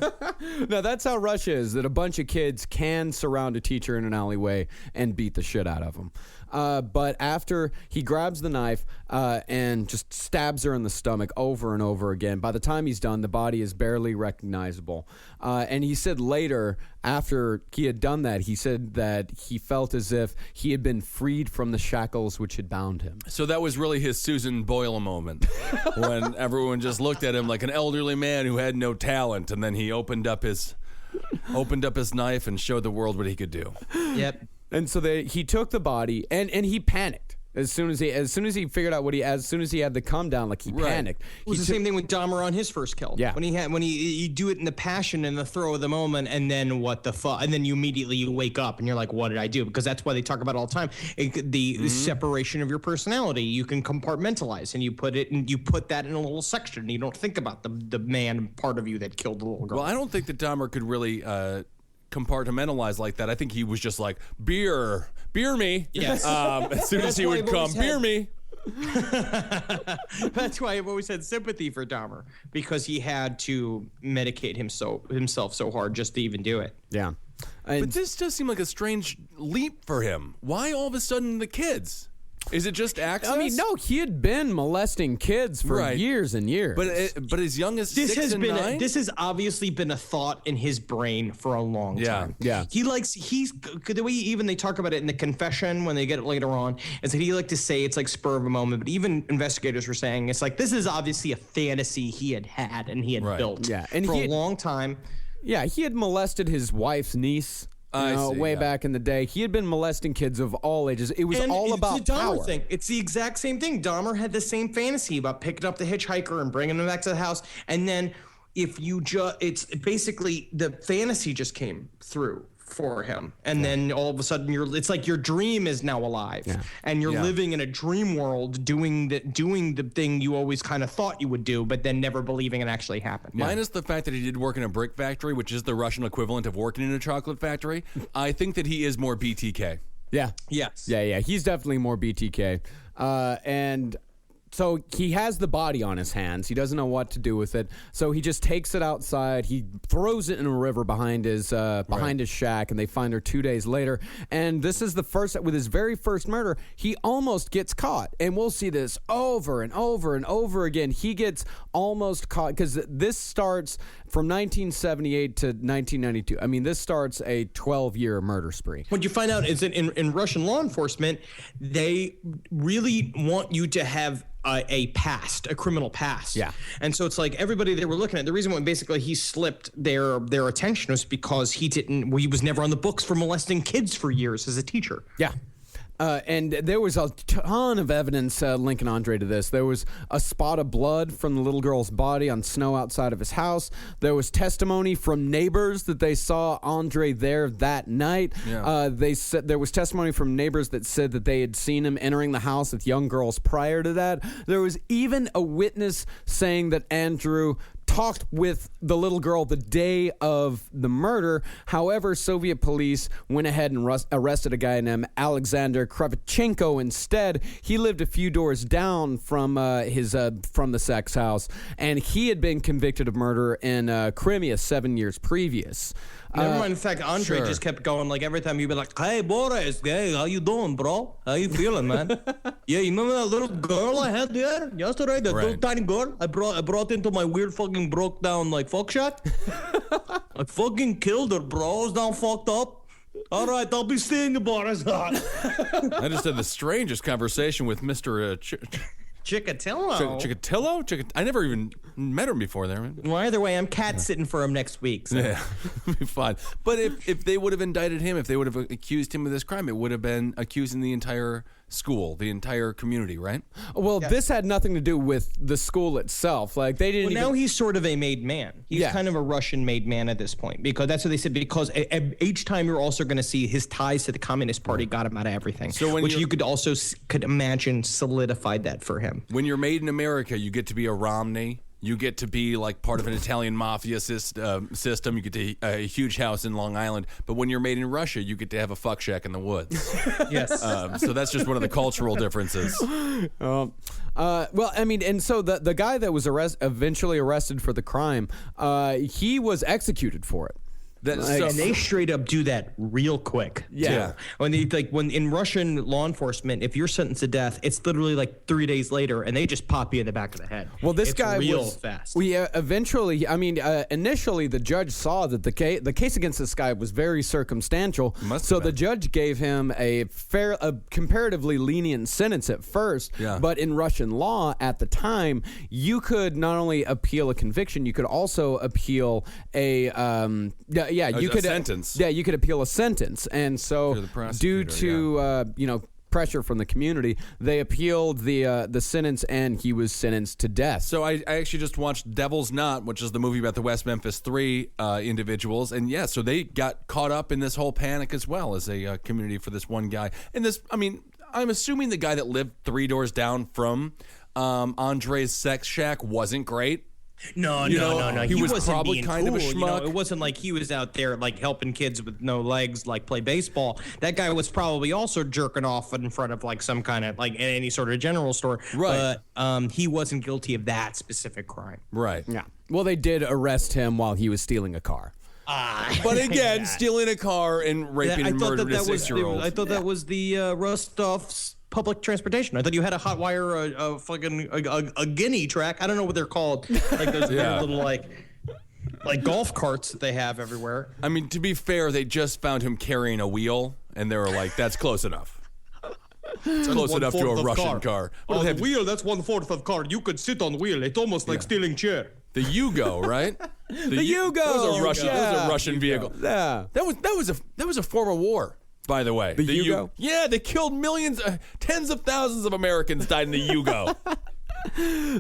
No, that's how Russia is, that a bunch of kids can surround a teacher in an alleyway and beat the shit out of them. But after he grabs the knife and just stabs her in the stomach over and over again, by the time he's done, the body is barely recognizable. And he said later, after he had done that, he said that he felt as if he had been freed from the shackles which had bound him. So that was really his Susan Boyle moment when everyone just looked at him like an elderly man who had no talent, and then he opened up his knife and showed the world what he could do. Yep. And so he took the body and he panicked. As soon as he figured out as soon as he had the come down, like he panicked. It was the same thing with Dahmer on his first kill. Yeah. When you do it in the passion and the throw of the moment, and then what the fuck, and then you immediately wake up and you're like, what did I do? Because that's why they talk about it all the time. The separation of your personality. You can compartmentalize, and you put that in a little section. You don't think about the man part of you that killed the little girl. Well, I don't think that Dahmer could really compartmentalize like that. I think he was just like, beer me. Yes. As soon as he would come, beer me. That's why I've always had sympathy for Dahmer, because he had to medicate himself so hard just to even do it. Yeah. But this does seem like a strange leap for him. Why all of a sudden the kids? Is it just access? I mean, no, he had been molesting kids for years and years. But as young as 6 and 9? This has obviously been a thought in his brain for a long time. Yeah. He's the way even they talk about it in the confession when they get it later on, is that he liked to say it's like spur of a moment, but even investigators were saying it's like this is obviously a fantasy he had and he had built for a long time. Yeah, he had molested his wife's niece. Back in the day, he had been molesting kids of all ages. It was all about the Dahmer power. thing. It's the exact same thing. Dahmer had the same fantasy about picking up the hitchhiker and bringing him back to the house. And then if you it's basically the fantasy just came through for him. And then all of a sudden it's like your dream is now alive and you're living in a dream world doing the thing you always kind of thought you would do, but then never believing it actually happened. Minus the fact that he did work in a brick factory, which is the Russian equivalent of working in a chocolate factory, I think that he is more BTK. Yeah. Yes. Yeah. He's definitely more BTK. And So he has the body on his hands. He doesn't know what to do with it. So he just takes it outside. He throws it in a river behind his shack, and they find her 2 days later. And this is the first, with his very first murder, he almost gets caught. And we'll see this over and over and over again. He gets almost caught because this starts from 1978 to 1992. I mean, this starts a 12-year murder spree. What you find out is that in Russian law enforcement, they really want you to have a criminal past. Yeah. And so it's like everybody they were looking at, the reason why basically he slipped their attention was because he was never on the books for molesting kids for years as a teacher. Yeah. And there was a ton of evidence linking Andrei to this. There was a spot of blood from the little girl's body on snow outside of his house. There was testimony from neighbors that they saw Andrei there that night. Yeah. They said there was testimony from neighbors that said that they had seen him entering the house with young girls prior to that. There was even a witness saying that Andrew talked with the little girl the day of the murder. However, Soviet police went ahead and arrested a guy named Alexander Kravchenko instead. He lived a few doors down from from the sex house, and he had been convicted of murder in Crimea 7 years previous. Never mind. In fact, Andrei just kept going. Like every time you'd be like, "Hey, Boris, hey, how you doing, bro? How you feeling, man? Yeah, you remember that little girl I had there yesterday? That little tiny girl I brought into my weird fucking broke down like fuck shack. I fucking killed her, bro. I was down fucked up. All right, I'll be seeing you, Boris." I just had the strangest conversation with Mr. Chikatilo. Chikatilo? I never even met him before there. Well, either way, I'm cat sitting for him next week. So. Yeah, it'll be fine. But if they would have indicted him, if they would have accused him of this crime, it would have been accusing the entire school, the entire community, right? Well, this had nothing to do with the school itself. Like they didn't. Now he's sort of a made man. He's kind of a Russian made man at this point, because that's what they said. Because each time you're also going to see his ties to the Communist Party got him out of everything. So which you could also imagine solidified that for him. When you're made in America, you get to be a Romney. You get to be like part of an Italian mafia system. You get to a huge house in Long Island. But when you're made in Russia, you get to have a fuck shack in the woods. Yes. So that's just one of the cultural differences. Well, I mean, and so the guy that was eventually arrested for the crime, he was executed for it. And they straight up do that real quick. Yeah. When in Russian law enforcement, if you're sentenced to death, it's literally like 3 days later, and they just pop you in the back of the head. Well, this guy real was fast. Initially the judge saw that the case against this guy was very circumstantial. So the judge gave him a comparatively lenient sentence at first. Yeah. But in Russian law at the time, you could not only appeal a conviction, you could also appeal a sentence. Yeah, you could appeal a sentence, and so due to pressure from the community, they appealed the sentence, and he was sentenced to death. So I actually just watched Devil's Knot, which is the movie about the West Memphis 3 individuals, and so they got caught up in this whole panic as well as a community for this one guy. And this, I mean, I'm assuming the guy that lived 3 doors down from Andrei's sex shack wasn't great. No. He was probably kind of a schmuck. It wasn't like he was out there like helping kids with no legs like play baseball. That guy was probably also jerking off in front of like some kind of like any sort of general store. Right. But he wasn't guilty of that specific crime. Right. Yeah. Well, they did arrest him while he was stealing a car. But again, stealing a car and raping and murdering a 6-year-old. I thought that was the Rostov's public transportation. I thought you had to hotwire a guinea track. I don't know what they're called. Like those weird little like golf carts that they have everywhere. I mean, to be fair, they just found him carrying a wheel, and they were like, "That's close enough. It's close enough to a Russian car." The wheel, that's 1/4 of car. You could sit on the wheel. It's almost like stealing chair. The Yugo, right? The Yugo. That was a Russian vehicle. Yeah. That was a former war. By the way, the Yugo? Yeah, they killed millions, tens of thousands of Americans died in the Yugo.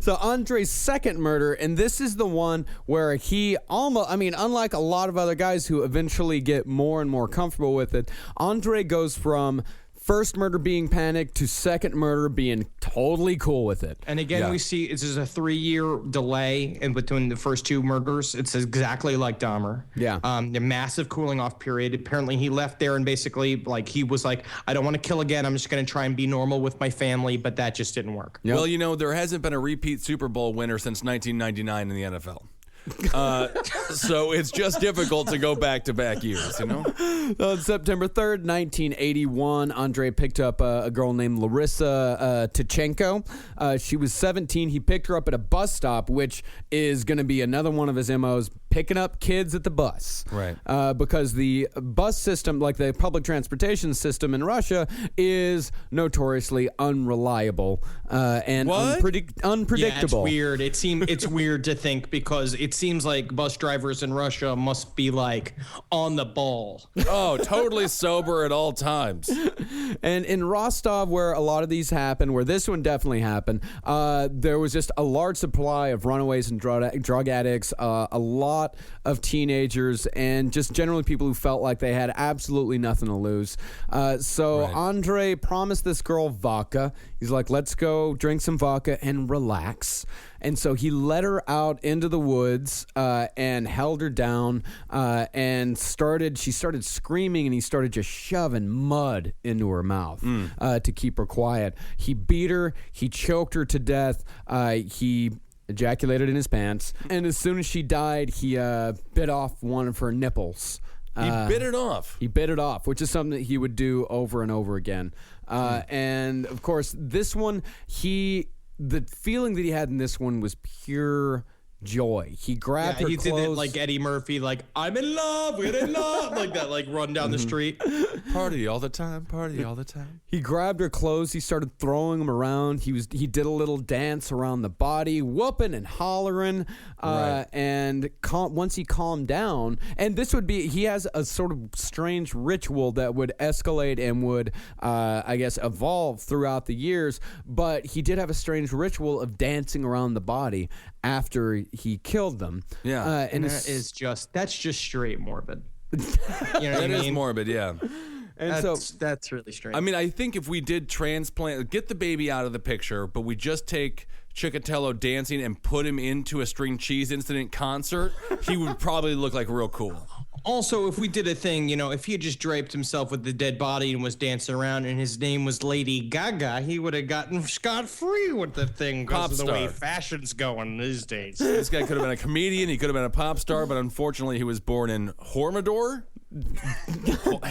So Andrei's second murder, and this is the one where he unlike a lot of other guys who eventually get more and more comfortable with it, Andrei goes from first murder being panicked to second murder being totally cool with it. And again, we see this is a 3-year delay in between the first 2 murders. It's exactly like Dahmer. Yeah. The massive cooling off period. Apparently, he left there and basically, like, he was like, I don't want to kill again. I'm just going to try and be normal with my family. But that just didn't work. Yep. Well, there hasn't been a repeat Super Bowl winner since 1999 in the NFL. So it's just difficult to go back-to-back years, On September 3rd, 1981, Andrei picked up a girl named Larissa Tichenko. She was 17. He picked her up at a bus stop, which is going to be another one of his MOs, picking up kids at the bus. Right. Because the bus system, like the public transportation system in Russia, is notoriously unreliable and unpredictable. Yeah, it's weird. It's weird to think because it seems like bus drivers in Russia must be like on the ball. Oh, totally sober at all times. And in Rostov, where a lot of these happen, where this one definitely happened, there was just a large supply of runaways and drug addicts, a lot of teenagers, and just generally people who felt like they had absolutely nothing to lose. So Andrei promised this girl vodka. He's like, let's go drink some vodka and relax. And so he led her out into the woods and held her down and she started screaming, and he started just shoving mud into her mouth to keep her quiet. He beat her. He choked her to death. He ejaculated in his pants. And as soon as she died, he bit off one of her nipples. He bit it off. He bit it off, which is something that he would do over and over again. And, of course, this one, the feeling that he had in this one was pure joy. He grabbed her clothes. He did it like Eddie Murphy, like, I'm in love, we're in love, like that, like run down the street. Party all the time. He grabbed her clothes. He started throwing them around. He did a little dance around the body, whooping and hollering. And once he calmed down, and he has a sort of strange ritual that would escalate and would, evolve throughout the years. But he did have a strange ritual of dancing around the body after he killed them. Yeah. And that's just straight morbid. You know what I mean? Is morbid, yeah. And that's really strange. I mean, I think if we did get the baby out of the picture, but we just take Chikatilo dancing and put him into a string cheese incident concert, he would probably look like real cool. Also, if we did a thing, if he had just draped himself with the dead body and was dancing around and his name was Lady Gaga, he would have gotten scot-free with the thing because of the way fashion's going these days. This guy could have been a comedian. He could have been a pop star, but unfortunately he was born in Hormador?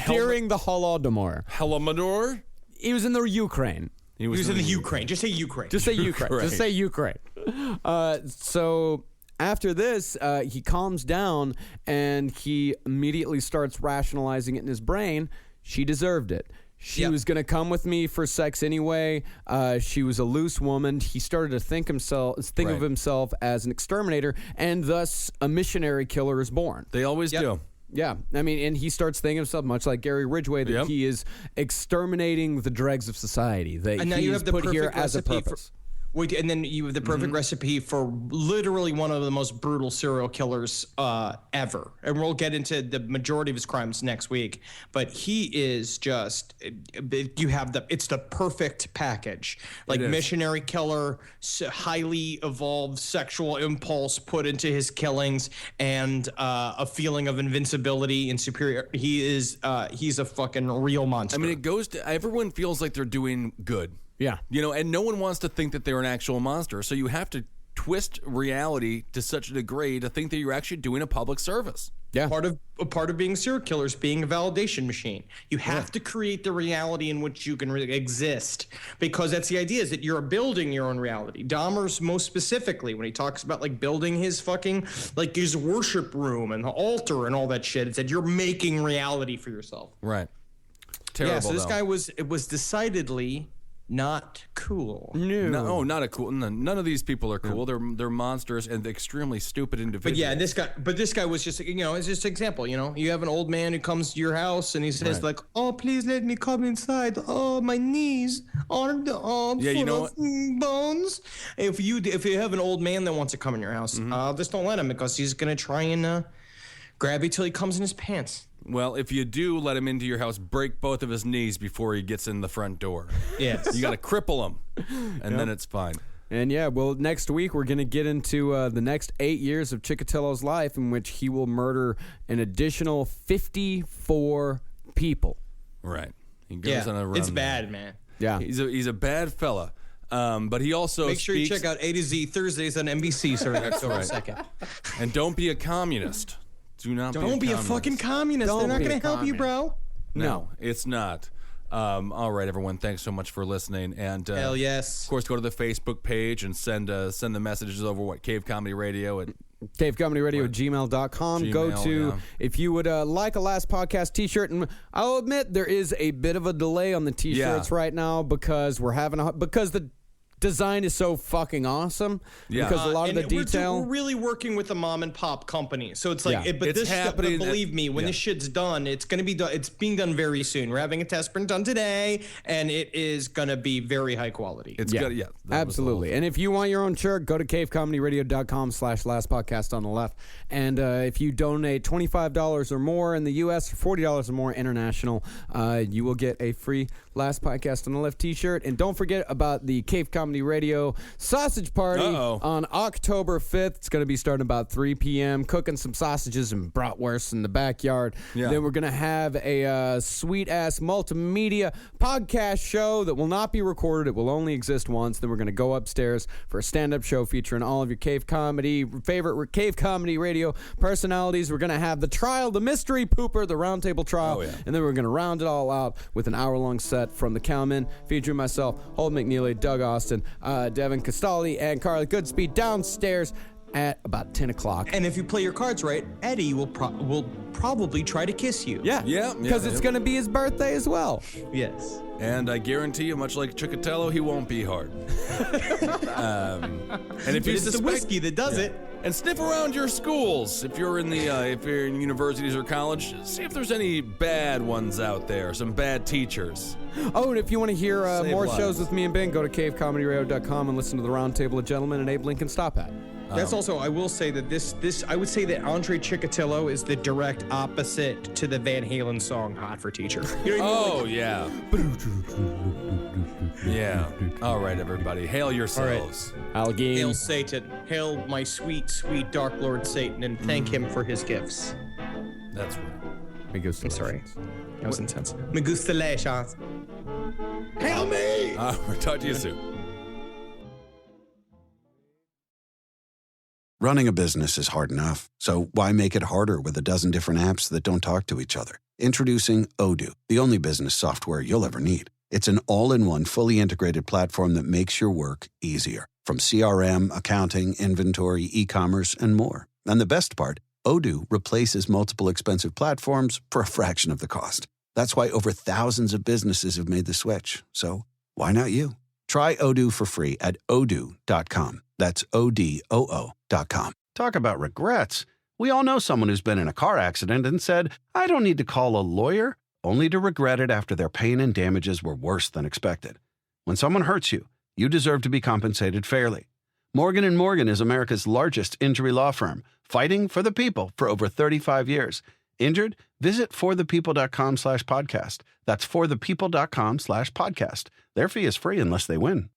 During the Holodomor. Holodomor? He was in the Ukraine. He was in the Ukraine. Just say Ukraine. Just say Ukraine. Just say Ukraine. So after this, he calms down and he immediately starts rationalizing it in his brain. She deserved it. She was going to come with me for sex anyway. She was a loose woman. He started to think of himself as an exterminator, and thus a missionary killer is born. They always do. Yeah, I mean, and he starts thinking of himself, much like Gary Ridgway, that he is exterminating the dregs of society. That and now he you is have the put here perfect as a recipe purpose. And then you have the perfect recipe for literally one of the most brutal serial killers ever. And we'll get into the majority of his crimes next week. But he is just, it's the perfect package. Like missionary killer, highly evolved sexual impulse put into his killings, and a feeling of invincibility and superiority. He's a fucking real monster. I mean, everyone feels like they're doing good. Yeah. And no one wants to think that they're an actual monster. So you have to twist reality to such a degree to think that you're actually doing a public service. Yeah. Part of being a serial killer is being a validation machine. You have to create the reality in which you can exist, because that's the idea, is that you're building your own reality. Dahmer's most specifically, when he talks about like building his fucking, like his worship room and the altar and all that shit, it's that you're making reality for yourself. Right. Terrible. Yeah, so this guy was decidedly not cool. No, not a cool. None of these people are cool. They're monsters and extremely stupid individuals. But this guy was just, it's just an example. You have an old man who comes to your house and he says like, "Oh, please let me come inside. Oh, my knees aren't full of bones." If you have an old man that wants to come in your house, just don't let him, because he's gonna try and grab you till he comes in his pants. Well, if you do let him into your house, break both of his knees before he gets in the front door. Yes. You got to cripple him, and then it's fine. And yeah, well, next week we're going to get into the next 8 years of Chikatilo's life, in which he will murder an additional 54 people. Right. He goes on a run. It's bad, man. Yeah. He's a bad fella. But he also Make sure you check out A to Z Thursdays on NBC starting October 2nd. And don't be a communist. Don't be a fucking communist. Don't They're not be a going to help you, bro. No, it's not. All right, everyone. Thanks so much for listening. And Hell yes. Of course, go to the Facebook page and send the messages over Cave Comedy Radio at cavecomedyradio@gmail.com. Go to, if you would like a Last Podcast t-shirt, and I'll admit there is a bit of a delay on the t-shirts right now because we're having because the design is so fucking awesome. Yeah. Because a lot of the detail. We're really working with a mom and pop company, so it's like, but It's this happening. but believe me, when this shit's done, it's gonna be done. It's being done very soon. We're having a test print done today, and it is gonna be very high quality. It's good. Yeah, Absolutely. And if you want your own shirt, go to cavecomedyradio.com/lastpodcast on the left. And if you donate $25 or more in the U.S. or $40 or more international, you will get a free Last Podcast on the Left t-shirt. And don't forget about the Cave Comedy Radio Sausage Party on October 5th. It's going to be starting about 3 p.m. Cooking some sausages and bratwurst in the backyard. Yeah. Then we're going to have a sweet-ass multimedia podcast show that will not be recorded. It will only exist once. Then we're going to go upstairs for a stand-up show featuring all of your favorite Cave Comedy Radio personalities. We're going to have the trial, the mystery pooper, the roundtable trial. And then we're going to round it all out with an hour-long set from the Cowmen featuring myself, Holden McNeely, Doug Austin, Devin Castaldi, and Carly Goodspeed downstairs at about 10 o'clock. And if you play your cards right, Eddie will probably try to kiss you. Yeah. Because it's going to be his birthday as well. Yes. And I guarantee you, much like Chikatilo, he won't be hard. And if it's the whiskey that does it. And sniff around your schools. If you're in if you're in universities or college, see if there's any bad ones out there, some bad teachers. Oh, and if you want to hear more lives. shows with me and Ben, go to cavecomedyradio.com and listen to the Roundtable of Gentlemen and Abe Lincoln Stop At. That's also, I will say that this I would say that Andrei Chikatilo is the direct opposite to the Van Halen song "Hot for Teacher." You know what I mean? Yeah. Yeah. All right, everybody. Hail yourselves. Hail Satan. Hail my sweet, sweet Dark Lord Satan, and thank him for his gifts. That's right. I'm sorry. That was intense. Me gusta leches. Hail me! We'll talk to you soon. Running a business is hard enough, so why make it harder with a dozen different apps that don't talk to each other? Introducing Odoo, the only business software you'll ever need. It's an all-in-one, fully integrated platform that makes your work easier. From CRM, accounting, inventory, e-commerce, and more. And the best part, Odoo replaces multiple expensive platforms for a fraction of the cost. That's why over thousands of businesses have made the switch. So why not you? Try Odoo for free at odoo.com. That's ODOO.com. Talk about regrets. We all know someone who's been in a car accident and said, I don't need to call a lawyer, only to regret it after their pain and damages were worse than expected. When someone hurts you, you deserve to be compensated fairly. Morgan & Morgan is America's largest injury law firm, fighting for the people for over 35 years. Injured? Visit forthepeople.com/podcast. That's forthepeople.com/podcast. Their fee is free unless they win.